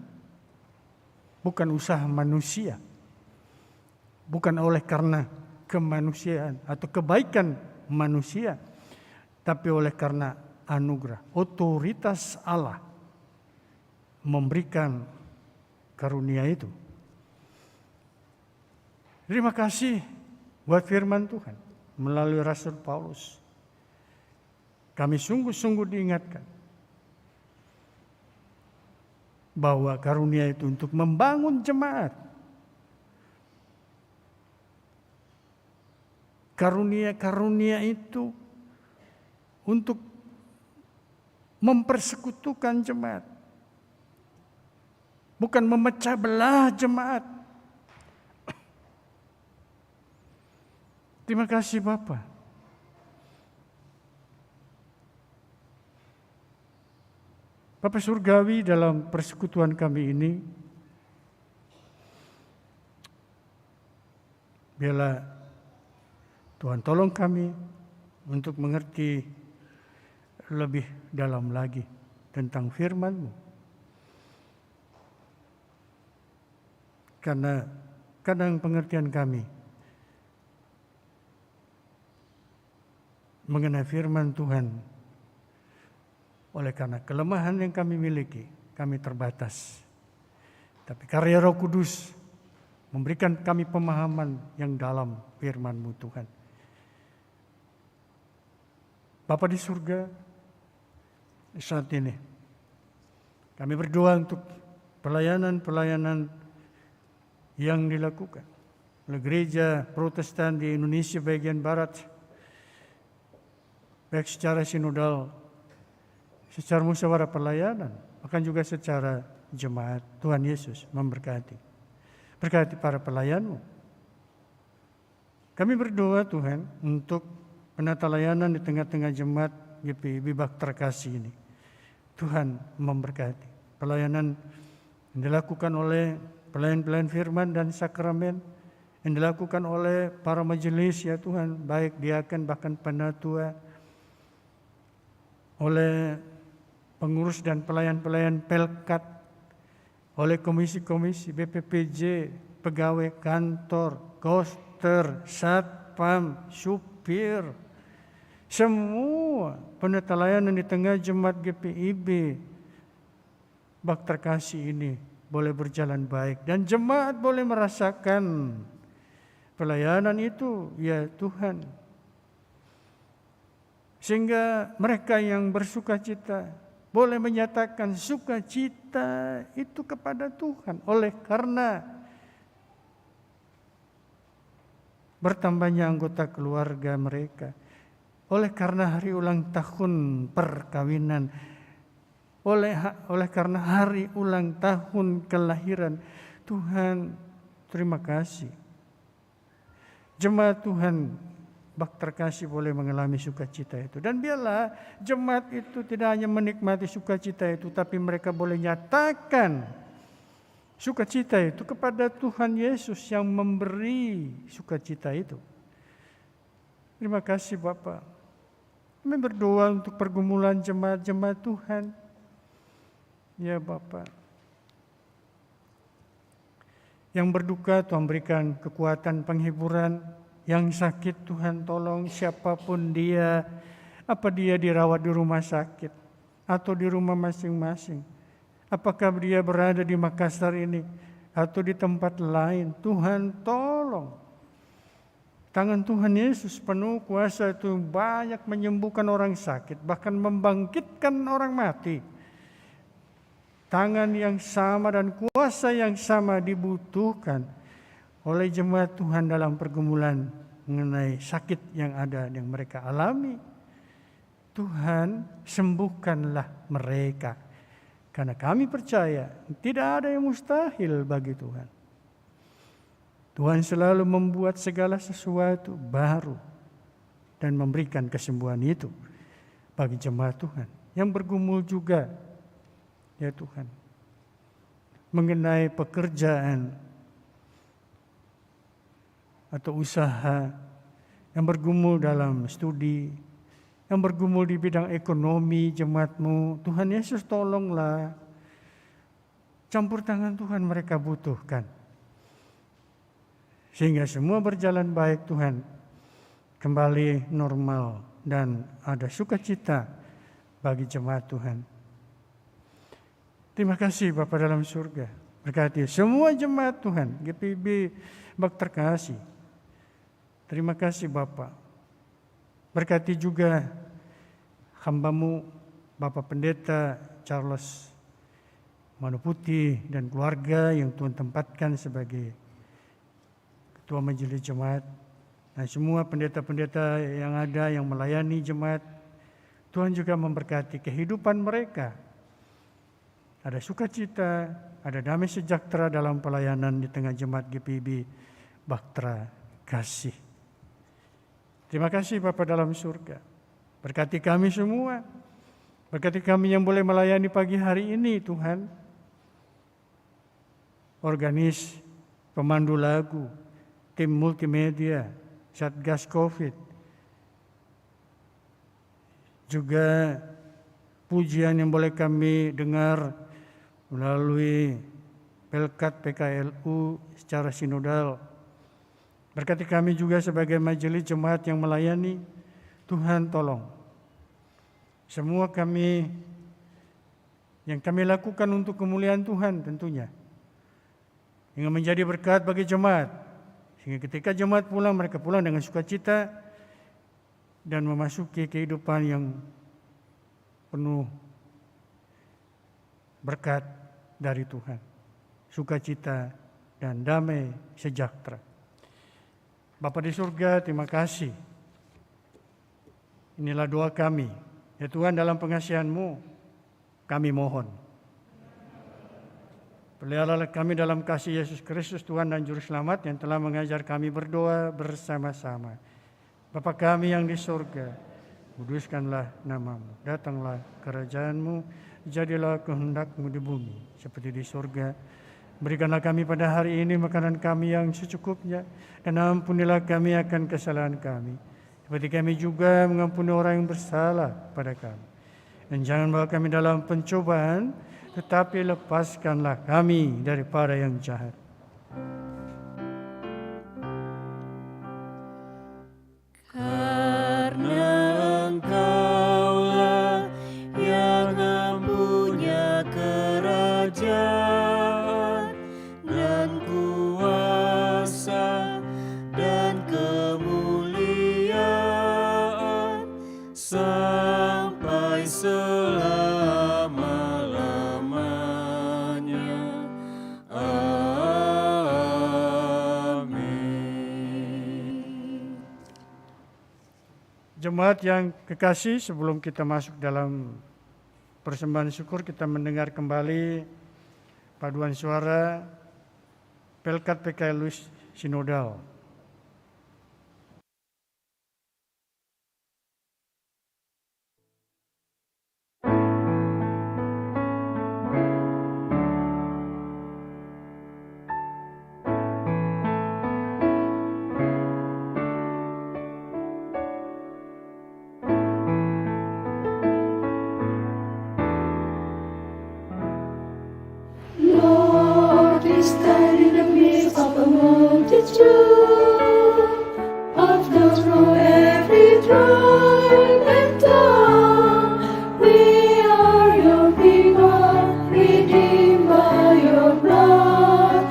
bukan usaha manusia. bukan oleh karena kemanusiaan atau kebaikan manusia, tapi oleh karena anugerah, otoritas Allah memberikan karunia itu. Terima kasih buat firman Tuhan melalui Rasul Paulus. Kami sungguh-sungguh diingatkan bahwa karunia itu untuk membangun jemaat. Karunia-karunia itu untuk mempersekutukan jemaat, bukan memecah belah jemaat. Terima kasih Bapa. Bapa Surgawi, dalam persekutuan kami ini, biarlah Tuhan tolong kami untuk mengerti lebih dalam lagi tentang firman-Mu. Karena kadang pengertian kami mengenai firman Tuhan, oleh karena kelemahan yang kami miliki, kami terbatas. Tapi karya Roh Kudus memberikan kami pemahaman yang dalam firman-Mu Tuhan. Bapa di surga, saat ini kami berdoa untuk pelayanan-pelayanan yang dilakukan oleh gereja Protestan di Indonesia bagian barat, baik secara sinodal, secara musyawarah pelayanan, bahkan juga secara jemaat. Tuhan Yesus memberkati. Berkati para pelayan-Mu. Kami berdoa Tuhan untuk penata layanan di tengah-tengah jemaat GPIB Bahtera Kasih ini. Tuhan memberkati pelayanan yang dilakukan oleh pelayan-pelayan firman dan sakramen, yang dilakukan oleh para majelis ya Tuhan, baik diaken bahkan penatua, oleh pengurus dan pelayan-pelayan Pelkat, oleh komisi-komisi BPPJ, pegawai kantor, koster, satpam, supir, semua penata layanan di tengah jemaat GPIB Bahtera Kasih ini boleh berjalan baik, dan jemaat boleh merasakan pelayanan itu ya Tuhan, sehingga mereka yang bersukacita boleh menyatakan sukacita itu kepada Tuhan oleh karena bertambahnya anggota keluarga mereka, oleh karena hari ulang tahun perkawinan, oleh karena hari ulang tahun kelahiran. Tuhan, terima kasih. Jemaat Tuhan Bahtera Kasih boleh mengalami sukacita itu. Dan biarlah jemaat itu tidak hanya menikmati sukacita itu, tapi mereka boleh nyatakan sukacita itu kepada Tuhan Yesus yang memberi sukacita itu. Terima kasih Bapak. Kami berdoa untuk pergumulan jemaat-jemaat Tuhan. Ya Bapak. Yang berduka Tuhan berikan kekuatan penghiburan. Yang sakit Tuhan tolong siapapun dia. Apa dia dirawat di rumah sakit atau di rumah masing-masing. Apakah dia berada di Makassar ini atau di tempat lain. Tuhan tolong. Tangan Tuhan Yesus penuh kuasa itu banyak menyembuhkan orang sakit, bahkan membangkitkan orang mati. Tangan yang sama dan kuasa yang sama dibutuhkan oleh jemaat Tuhan dalam pergumulan mengenai sakit yang ada yang mereka alami. Tuhan, sembuhkanlah mereka. Karena kami percaya tidak ada yang mustahil bagi Tuhan. Tuhan selalu membuat segala sesuatu baru dan memberikan kesembuhan itu bagi jemaat Tuhan yang bergumul juga, ya Tuhan, mengenai pekerjaan atau usaha, yang bergumul dalam studi, yang bergumul di bidang ekonomi jemaat-Mu. Tuhan Yesus tolonglah, campur tangan Tuhan mereka butuhkan. sehingga semua berjalan baik Tuhan, kembali normal dan ada sukacita bagi jemaat Tuhan. Terima kasih Bapa dalam surga, berkati semua jemaat Tuhan, GPIB Bakter Kasih. Terima kasih Bapa, berkati juga hamba-Mu Bapak Pendeta Charles Manuputih dan keluarga yang Tuhan tempatkan sebagai Ketua Majelis Jemaat, dan semua pendeta-pendeta yang ada yang melayani jemaat. Tuhan juga memberkati kehidupan mereka. Ada sukacita, ada damai sejahtera dalam pelayanan di tengah jemaat GPIB Bahtera Kasih. Terima kasih Bapa dalam surga. Berkati kami semua. Berkati kami yang boleh melayani pagi hari ini Tuhan. Organis, pemandu lagu, tim multimedia, Satgas Covid, juga pujian yang boleh kami dengar melalui Pelkat PKLU secara sinodal. Berkati kami juga sebagai majelis jemaat yang melayani. Tuhan tolong semua kami yang kami lakukan untuk kemuliaan Tuhan tentunya, hingga menjadi berkat bagi jemaat, sehingga ketika jemaat pulang, mereka pulang dengan sukacita dan memasuki kehidupan yang penuh berkat dari Tuhan, sukacita dan damai sejahtera. Bapa di surga, terima kasih. Inilah doa kami. Ya Tuhan, dalam pengasihan-Mu kami mohon, peliharalah kami dalam kasih Yesus Kristus Tuhan dan Juru Selamat yang telah mengajar kami berdoa bersama-sama. Bapa kami yang di surga, kuduskanlah nama-Mu, datanglah kerajaan-Mu, jadilah kehendak-Mu di bumi seperti di surga. Berikanlah kami pada hari ini makanan kami yang secukupnya, dan ampunilah kami akan kesalahan kami, seperti kami juga mengampuni orang yang bersalah pada kami. Dan jangan bawa kami dalam pencobaan, tetapi lepaskanlah kami daripada yang jahat. Karena Engkaulah yang mempunyai kerajaan dan kuasa dan kemuliaan sampai selama-lamanya. Amin. Jemaat yang kekasih, sebelum kita masuk dalam persembahan syukur, kita mendengar kembali paduan suara Pelkat PKLU Sinodal. Lord, we stand in the midst of a multitude of those from every tribe and tongue. We are your people, redeemed by your blood,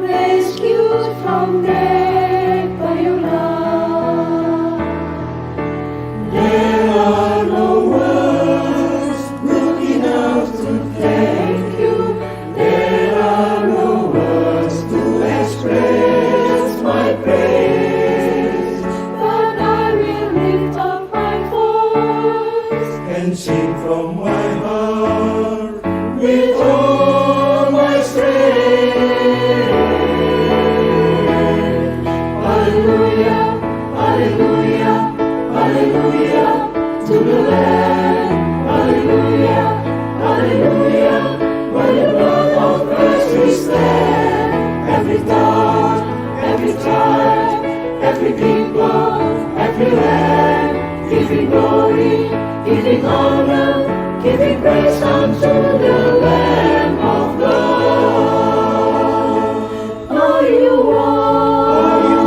rescued from death by your love. There are no words good enough to thank you. There are no words to express my praise, but I will lift up my voice and sing from my heart with all my strength. Hallelujah, hallelujah, hallelujah to the Lamb. Hallelujah, hallelujah. By the blood of Christ we stand. Every tongue, every tribe, every people, every land, giving glory, giving honor, giving praise unto the Lamb of God. Are you one?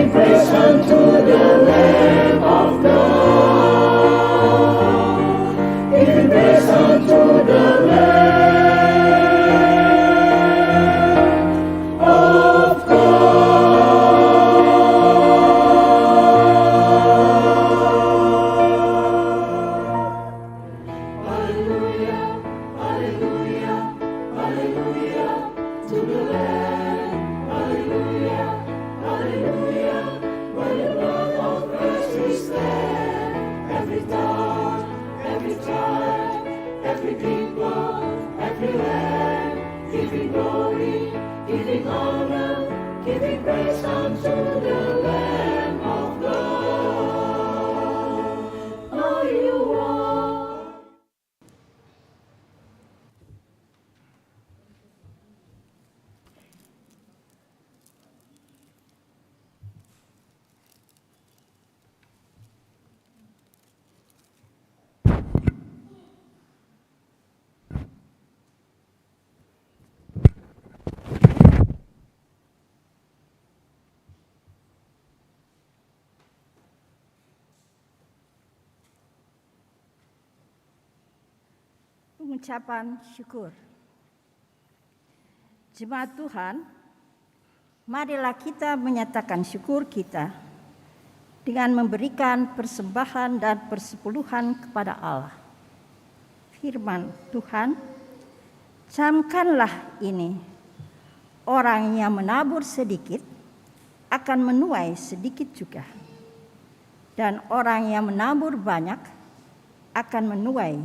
giving praise unto the Lamb of God, giving praise unto the Lamb of giving praise unto the Lamb of God. Are you one? Pengucapan syukur. Jemaat Tuhan, marilah kita menyatakan syukur kita dengan memberikan persembahan dan persepuluhan kepada Allah. Firman Tuhan, camkanlah ini, orang yang menabur sedikit akan menuai sedikit juga, dan orang yang menabur banyak akan menuai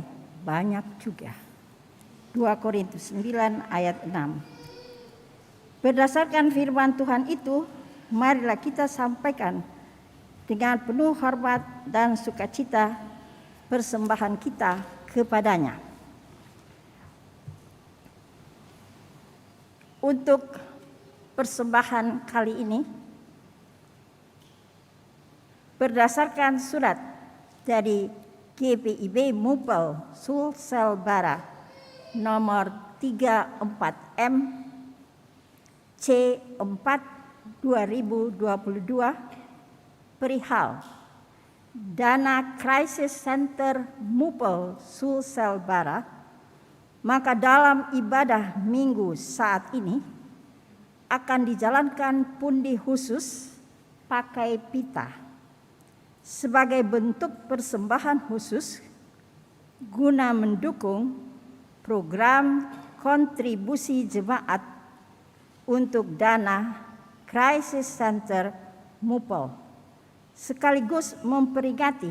banyak juga. 2 Korintus 9 ayat 6. Berdasarkan firman Tuhan itu, marilah kita sampaikan dengan penuh hormat dan sukacita persembahan kita kepadanya. Untuk persembahan kali ini, berdasarkan surat dari GPIB Mupel Sulsel Bara nomor 34M C4 2022 perihal dana Crisis Center Mupel Sulsel Bara, maka dalam ibadah minggu saat ini akan dijalankan pundi khusus pakai pita sebagai bentuk persembahan khusus guna mendukung program kontribusi jemaat untuk dana Crisis Center Mupel, sekaligus memperingati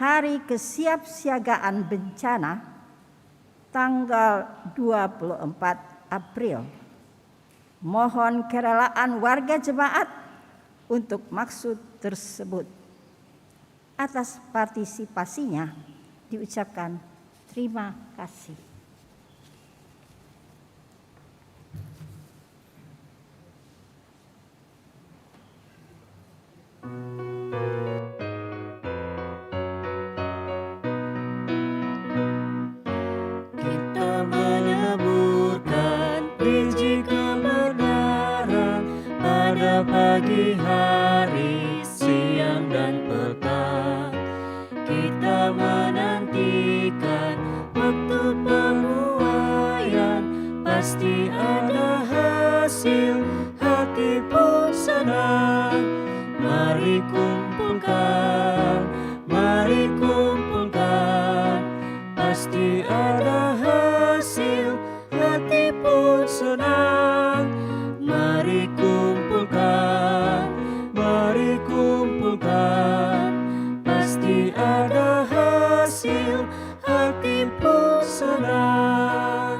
Hari Kesiapsiagaan Bencana tanggal 24 April. Mohon kerelaan warga jemaat untuk maksud tersebut. Atas partisipasinya diucapkan terima kasih. Kita menyemburkan biji kebenaran pada pagi hari, siang dan petang. Kita menantikan waktu penuaian, pasti ada hasil, hati pun senang. Mari kumpulkan, pasti ada hasil, hati pun senang. Mari kumpulkan, pasti ada hasil, hati pun senang.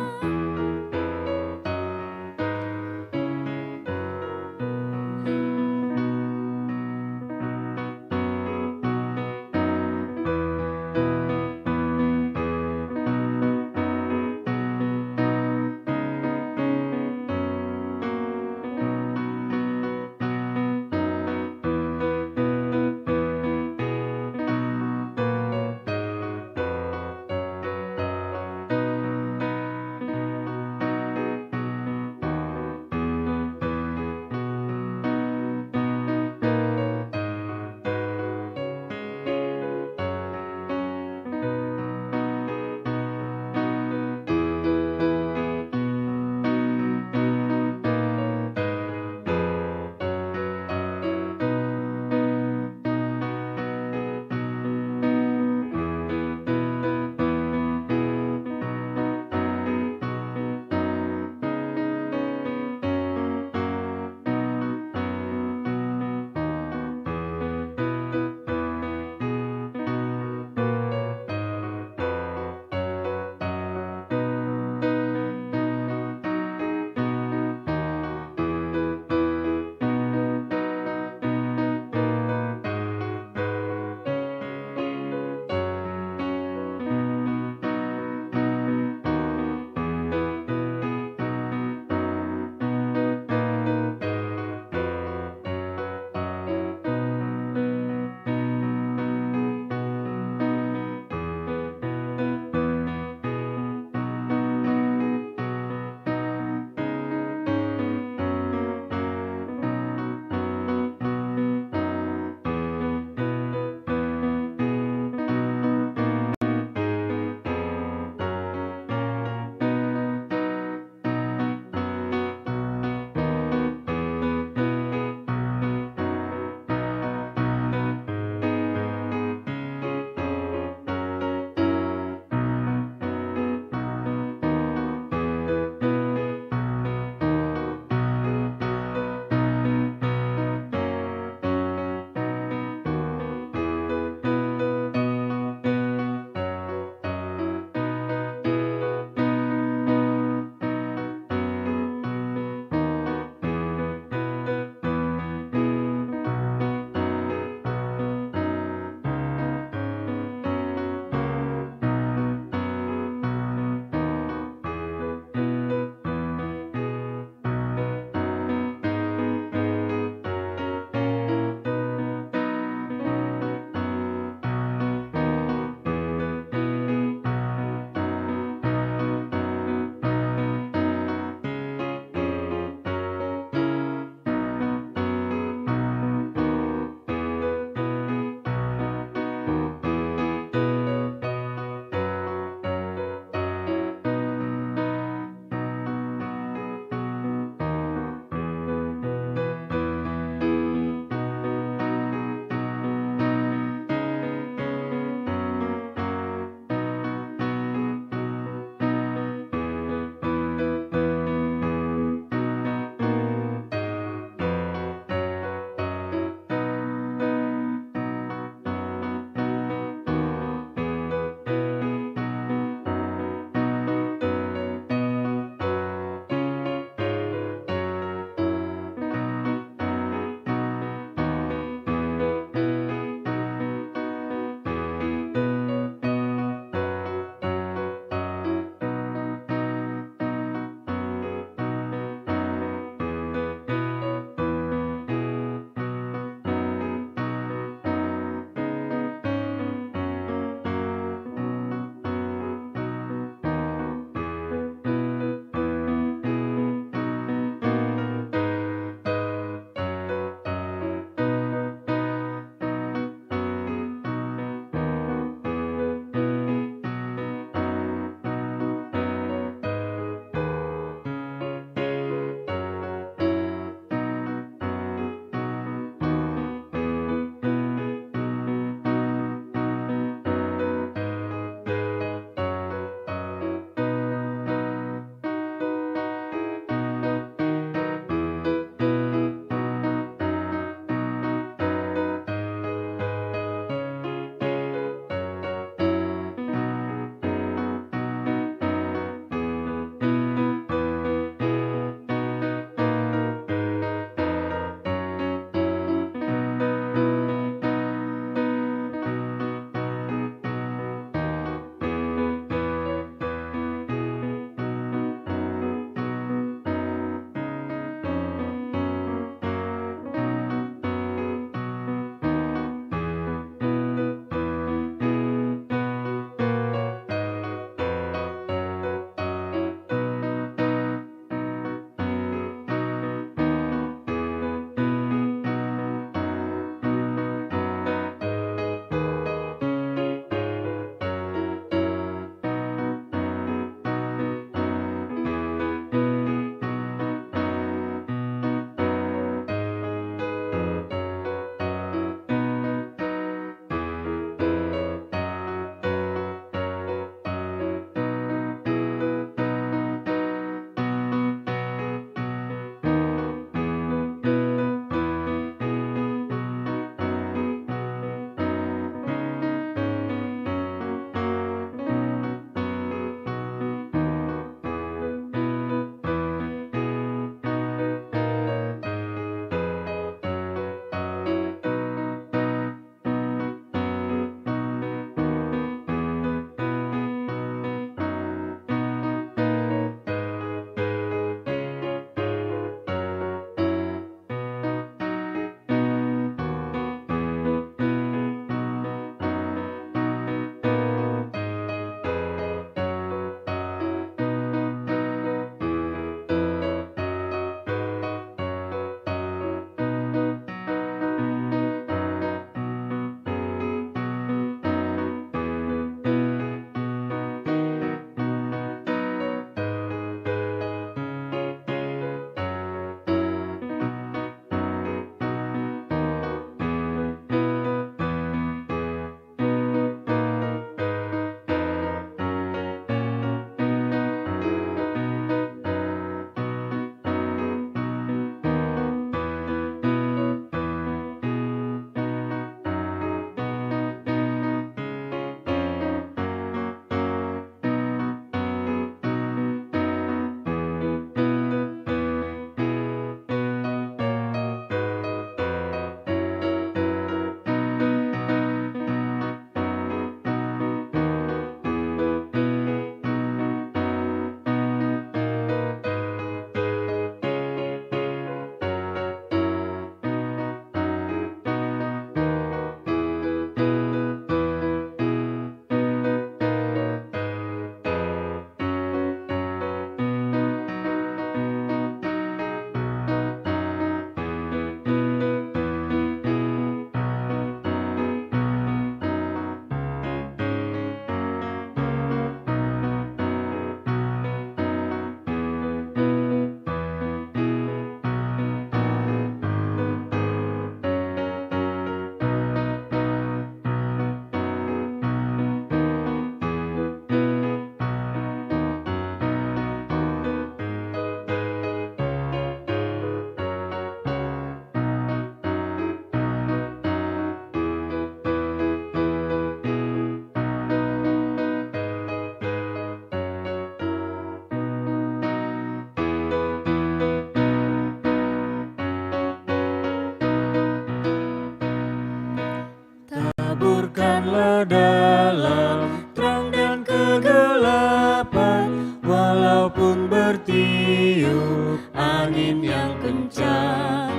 Terangkanlah dalam terang dan kegelapan, walaupun bertiup angin yang kencang.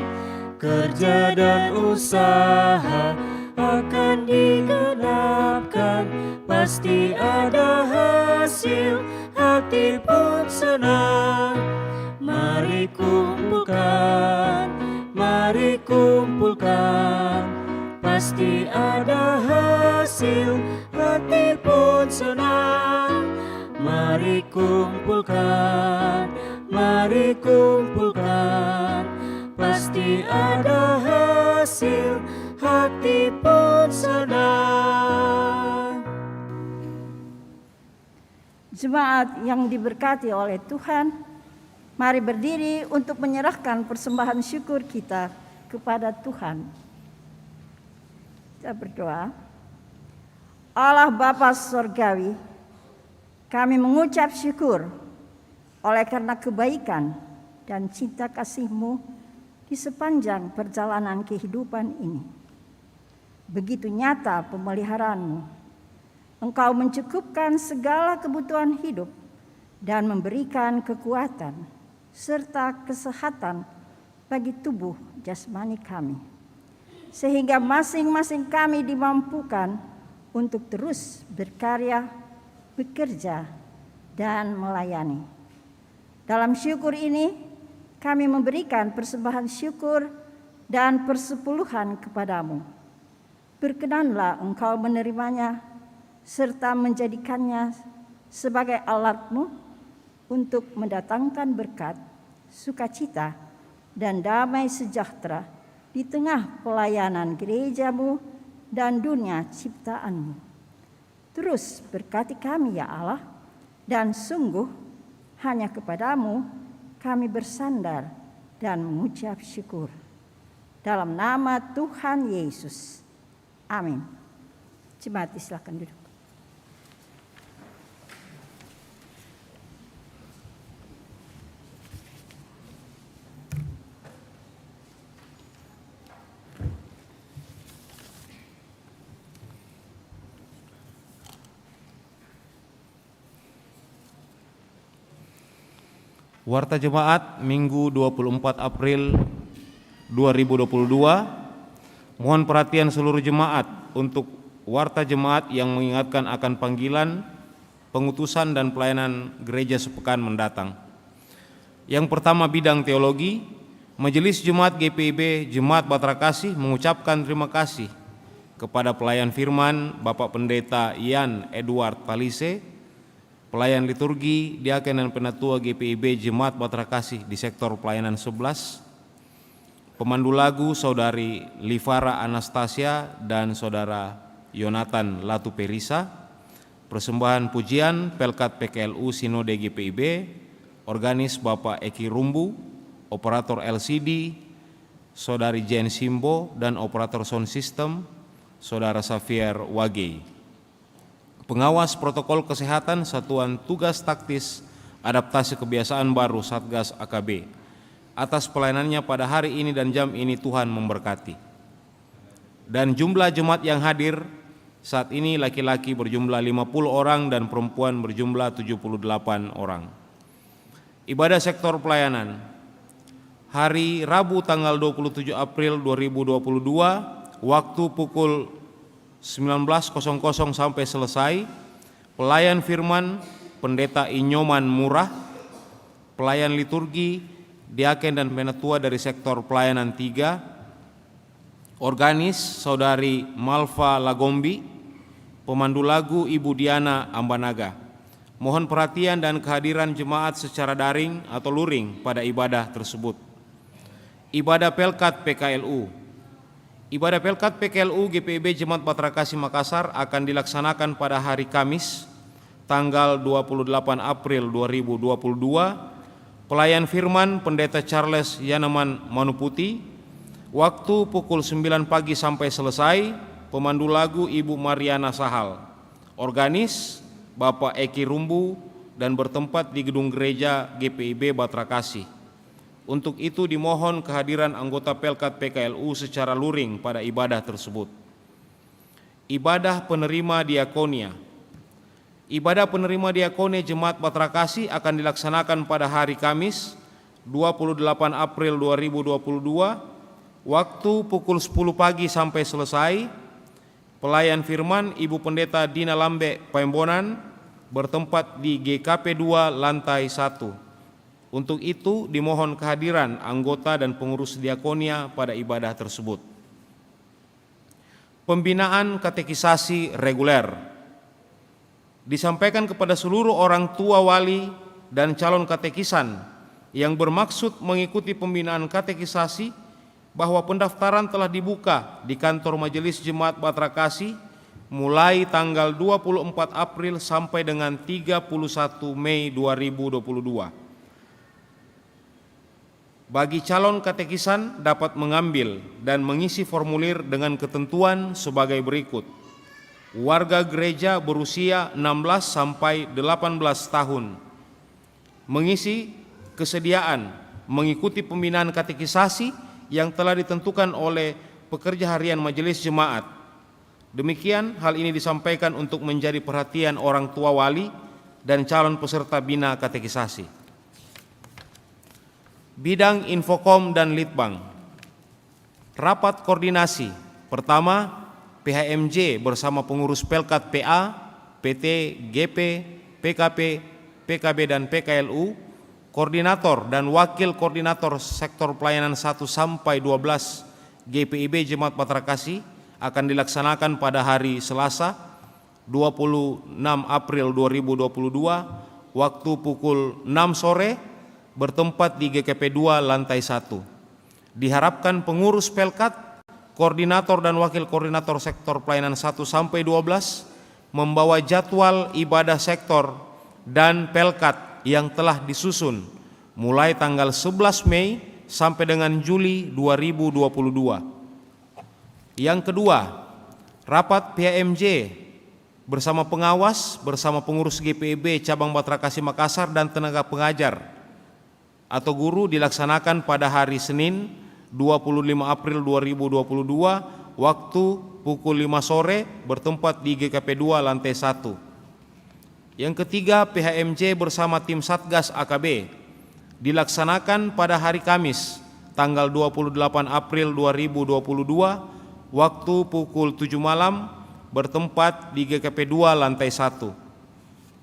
Kerja dan usaha akan digenapkan, pasti ada hasil, hati pun senang. Mari kumpulkan, mari kumpulkan, pasti ada hasil, hati pun senang. Mari kumpulkan, mari kumpulkan, pasti ada hasil, hati pun senang. Jemaat yang diberkati oleh Tuhan, mari berdiri untuk menyerahkan persembahan syukur kita kepada Tuhan. Kita berdoa. Allah Bapa Surgawi, kami mengucap syukur oleh karena kebaikan dan cinta kasih-Mu di sepanjang perjalanan kehidupan ini. Begitu nyata pemeliharaan-Mu. Engkau mencukupkan segala kebutuhan hidup dan memberikan kekuatan serta kesehatan bagi tubuh jasmani kami, sehingga masing-masing kami dimampukan untuk terus berkarya, bekerja, dan melayani. Dalam syukur ini, kami memberikan persembahan syukur dan persepuluhan kepadamu. Berkenanlah Engkau menerimanya, serta menjadikannya sebagai alat-Mu untuk mendatangkan berkat, sukacita, dan damai sejahtera di tengah pelayanan gereja-Mu dan dunia ciptaan-Mu. Terus berkati kami ya Allah, dan sungguh hanya kepadamu kami bersandar dan mengucap syukur. Dalam nama Tuhan Yesus. Amin. Jemaat silakan duduk. Warta Jemaat Minggu 24 April 2022. Mohon perhatian seluruh jemaat untuk Warta Jemaat yang mengingatkan akan panggilan, pengutusan dan pelayanan gereja sepekan mendatang. Yang pertama, bidang teologi. Majelis Jemaat GPIB Jemaat Batra Kasih mengucapkan terima kasih kepada pelayan firman Bapak Pendeta Ian Edward Talise, pelayan liturgi, diaken dan penatua GPIB Jemaat Batra Kasih di sektor pelayanan 11, pemandu lagu Saudari Livara Anastasia dan Saudara Yonatan Latu Perisa, persembahan pujian Pelkat PKLU Sinode GPIB, organis Bapak Eki Rumbu, operator LCD Saudari Jen Simbo dan operator sound system Saudara Xavier Wage. Pengawas protokol kesehatan Satuan Tugas Taktis Adaptasi Kebiasaan Baru Satgas AKB. Atas pelayanannya pada hari ini dan jam ini Tuhan memberkati. Dan jumlah jemaat yang hadir saat ini laki-laki berjumlah 50 orang dan perempuan berjumlah 78 orang. Ibadah sektor pelayanan. Hari Rabu tanggal 27 April 2022, waktu pukul 19.00 sampai selesai, pelayan firman Pendeta Inyoman Murah, pelayan liturgi, diaken dan penatua dari sektor pelayanan 3, organis Saudari Malva Lagombi, pemandu lagu Ibu Diana Ambanaga. Mohon perhatian dan kehadiran jemaat secara daring atau luring pada ibadah tersebut. Ibadah Pelkat PKLU. Ibadah Pelkat PKLU GPIB Jemaat Batra Kasih Makassar akan dilaksanakan pada hari Kamis tanggal 28 April 2022. Pelayan firman Pendeta Charles Yaneman Manuputi, waktu pukul 9 pagi sampai selesai. Pemandu lagu Ibu Mariana Sahal, organis Bapak Eki Rumbu, dan bertempat di gedung gereja GPIB Batra Kasih. Untuk itu dimohon kehadiran anggota Pelkat PKLU secara luring pada ibadah tersebut. Ibadah penerima diakonia. Ibadah penerima diakonia Jemaat Batra Kasih akan dilaksanakan pada hari Kamis 28 April 2022, waktu pukul 10 pagi sampai selesai. Pelayan firman Ibu Pendeta Dina Lambe Paembonan bertempat di GKP 2 lantai 1. Untuk itu dimohon kehadiran anggota dan pengurus diakonia pada ibadah tersebut. Pembinaan katekisasi reguler disampaikan kepada seluruh orang tua wali dan calon katekisan yang bermaksud mengikuti pembinaan katekisasi bahwa pendaftaran telah dibuka di kantor Majelis Jemaat Batra Kasih mulai tanggal 24 April sampai dengan 31 Mei 2022. Bagi calon katekisan dapat mengambil dan mengisi formulir dengan ketentuan sebagai berikut. Warga gereja berusia 16 sampai 18 tahun. Mengisi kesediaan mengikuti pembinaan katekisasi yang telah ditentukan oleh pekerja harian Majelis Jemaat. Demikian hal ini disampaikan untuk menjadi perhatian orang tua wali dan calon peserta bina katekisasi. Bidang Infokom dan Litbang. Rapat koordinasi. Pertama, PHMJ bersama pengurus Pelkat PA, PT, GP, PKP, PKB dan PKLU, koordinator dan wakil koordinator sektor pelayanan 1 sampai 12 GPIB Jemaat Batra Kasih akan dilaksanakan pada hari Selasa 26 April 2022 waktu pukul 6 sore bertempat di GKP 2 lantai 1. Diharapkan pengurus Pelkat, koordinator dan wakil koordinator sektor pelayanan 1 sampai 12 membawa jadwal ibadah sektor dan Pelkat yang telah disusun mulai tanggal 11 Mei sampai dengan Juli 2022. Yang kedua, rapat PHMJ bersama pengawas bersama pengurus GPIB Cabang Batra Kasih Makassar dan tenaga pengajar atau guru dilaksanakan pada hari Senin 25 April 2022 waktu pukul 5 sore bertempat di GKP 2 lantai 1. Yang ketiga, PHMJ bersama tim Satgas AKB dilaksanakan pada hari Kamis tanggal 28 April 2022 waktu pukul 7 malam bertempat di GKP 2 lantai 1.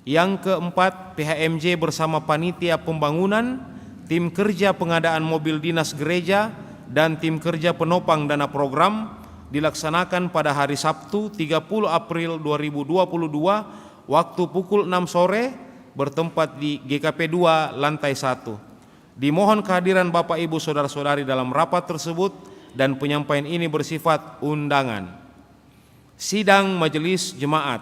Yang keempat, PHMJ bersama panitia pembangunan, tim kerja pengadaan mobil dinas gereja dan tim kerja penopang dana program dilaksanakan pada hari Sabtu 30 April 2022 waktu pukul 6 sore bertempat di GKP 2 lantai 1. Dimohon kehadiran Bapak Ibu Saudara-saudari dalam rapat tersebut dan penyampaian ini bersifat undangan. Sidang Majelis Jemaat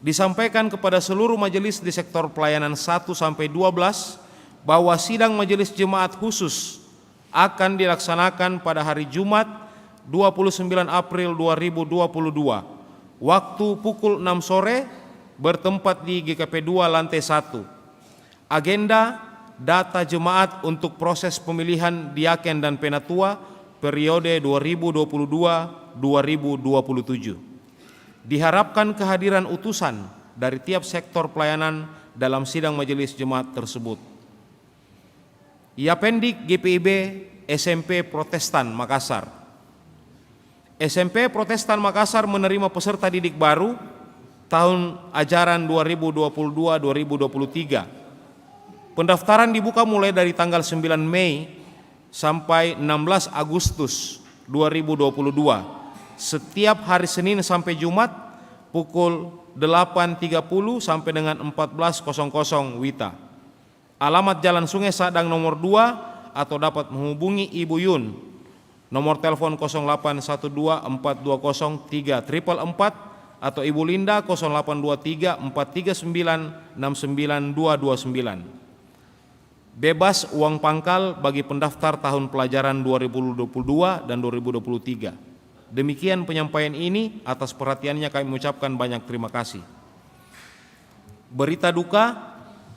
disampaikan kepada seluruh majelis di sektor pelayanan 1 sampai 12 bahwa sidang Majelis Jemaat khusus akan dilaksanakan pada hari Jumat 29 April 2022 waktu pukul 6 sore bertempat di GKP 2 lantai 1. Agenda data jemaat untuk proses pemilihan diaken dan penatua periode 2022-2027. Diharapkan kehadiran utusan dari tiap sektor pelayanan dalam sidang majelis jemaat tersebut. Yapendik GPIB SMP Protestan Makassar. SMP Protestan Makassar menerima peserta didik baru tahun ajaran 2022-2023. Pendaftaran dibuka mulai dari tanggal 9 Mei sampai 16 Agustus 2022. Setiap hari Senin sampai Jumat pukul 8.30 sampai dengan 14.00 WITA. Alamat Jalan Sungai Sadang nomor 2 atau dapat menghubungi Ibu Yun. Nomor telepon 0812-420-3444 atau Ibu Linda 0823-439-69229. Bebas uang pangkal bagi pendaftar tahun pelajaran 2022 dan 2023. Demikian penyampaian ini, atas perhatiannya kami mengucapkan banyak terima kasih. Berita duka,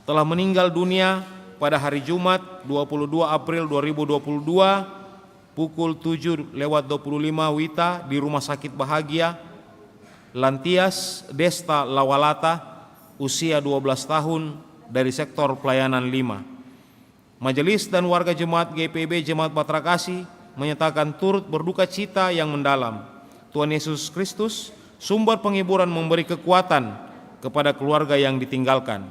telah meninggal dunia pada hari Jumat 22 April 2022 pukul 7:25 WITA di Rumah Sakit Bahagia Lantias Desta Lawalata, usia 12 tahun, dari sektor pelayanan 5. Majelis dan warga jemaat GPIB Jemaat Batra Kasih menyatakan turut berduka cita yang mendalam. Tuhan Yesus Kristus, sumber penghiburan, memberi kekuatan kepada keluarga yang ditinggalkan.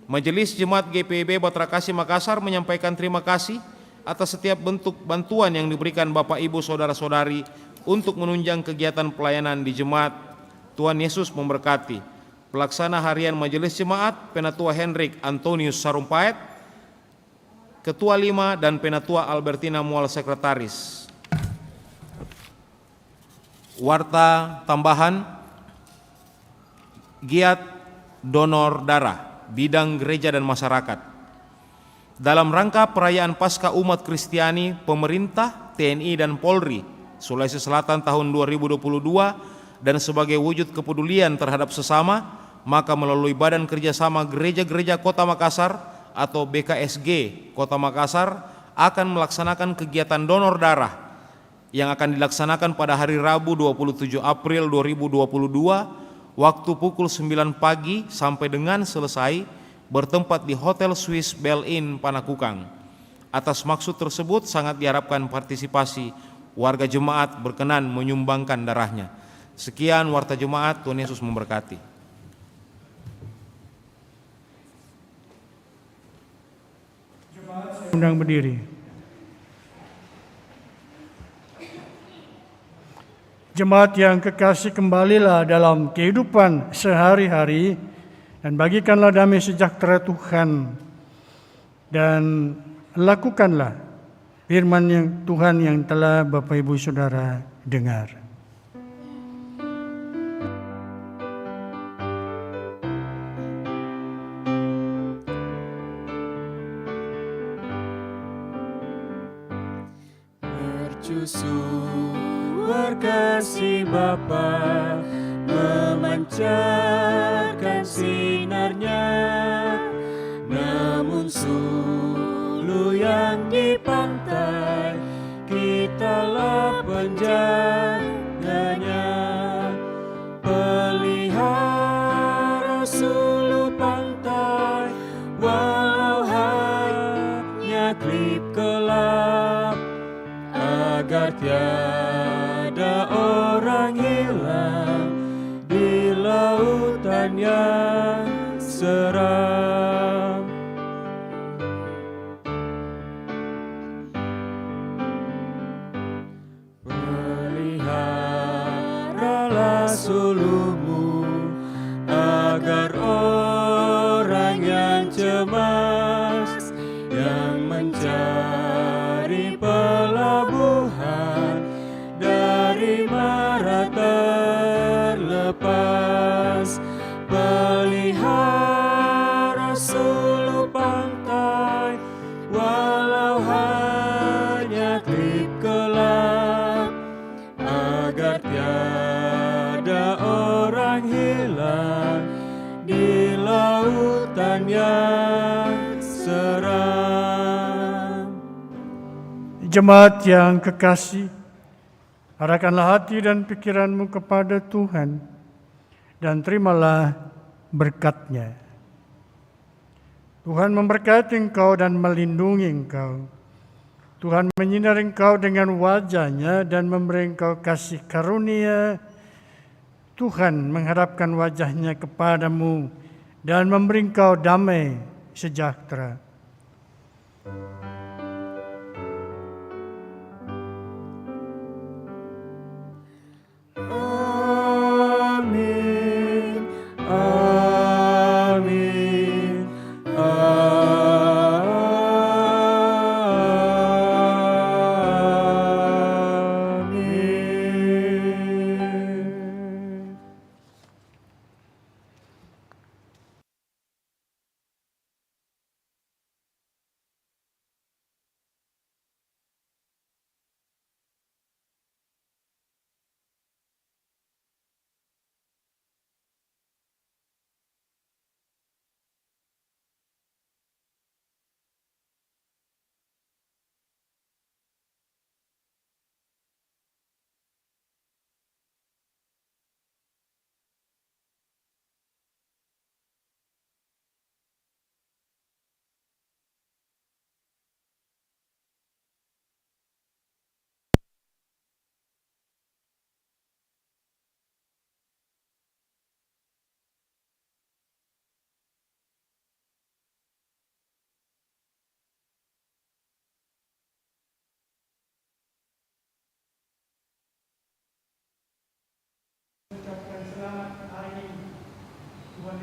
Majelis Jemaat GPIB Batra Kasih Makassar menyampaikan terima kasih atas setiap bentuk bantuan yang diberikan Bapak Ibu Saudara-saudari untuk menunjang kegiatan pelayanan di jemaat. Tuhan Yesus memberkati. Pelaksana Harian Majelis Jemaat, Penatua Hendrik Antonius Sarumpait, Ketua 5 dan Penatua Albertina Mual Sekretaris. Warta tambahan, giat donor darah, bidang gereja dan masyarakat. Dalam rangka perayaan Paskah umat Kristiani, pemerintah, TNI dan Polri Sulawesi Selatan tahun 2022 dan sebagai wujud kepedulian terhadap sesama, maka melalui Badan Kerjasama Gereja-Gereja Kota Makassar atau BKSG Kota Makassar akan melaksanakan kegiatan donor darah yang akan dilaksanakan pada hari Rabu 27 April 2022 waktu pukul 9 pagi sampai dengan selesai, bertempat di Hotel Swiss Bell Inn Panakukang. Atas maksud tersebut sangat diharapkan partisipasi warga jemaat berkenan menyumbangkan darahnya. Sekian warta jemaat, Tuhan Yesus memberkati. Undang berdiri. Jemaat yang kekasih, kembalilah dalam kehidupan sehari-hari dan bagikanlah damai sejahtera Tuhan, dan lakukanlah firman yang Tuhan yang telah Bapak Ibu Saudara dengar. Mercusuar kasih Bapa, memancarkan sinarnya, namun sulu yang di pantai, kitalah penjaganya. Pelihara sulu pantai, walau hanya klip gelap, agar tiada orang hilang di lautan yang seram. Peliharalah sulumu, agar orang yang cemas, yang mencari pelabuhan dari mara terlepas. Pelihara sulu pantai, walau hanya klip gelap, agar tiada orang hilang di lautan yang seram. Jemaat yang kekasih, arahkanlah hati dan pikiranmu kepada Tuhan dan terimalah berkat-Nya. Tuhan memberkati engkau dan melindungi engkau. Tuhan menyinari engkau dengan wajah-Nya dan memberi engkau kasih karunia. Tuhan menghadapkan wajah-Nya kepadamu dan memberi engkau damai sejahtera.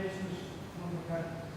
Yesus memberkati.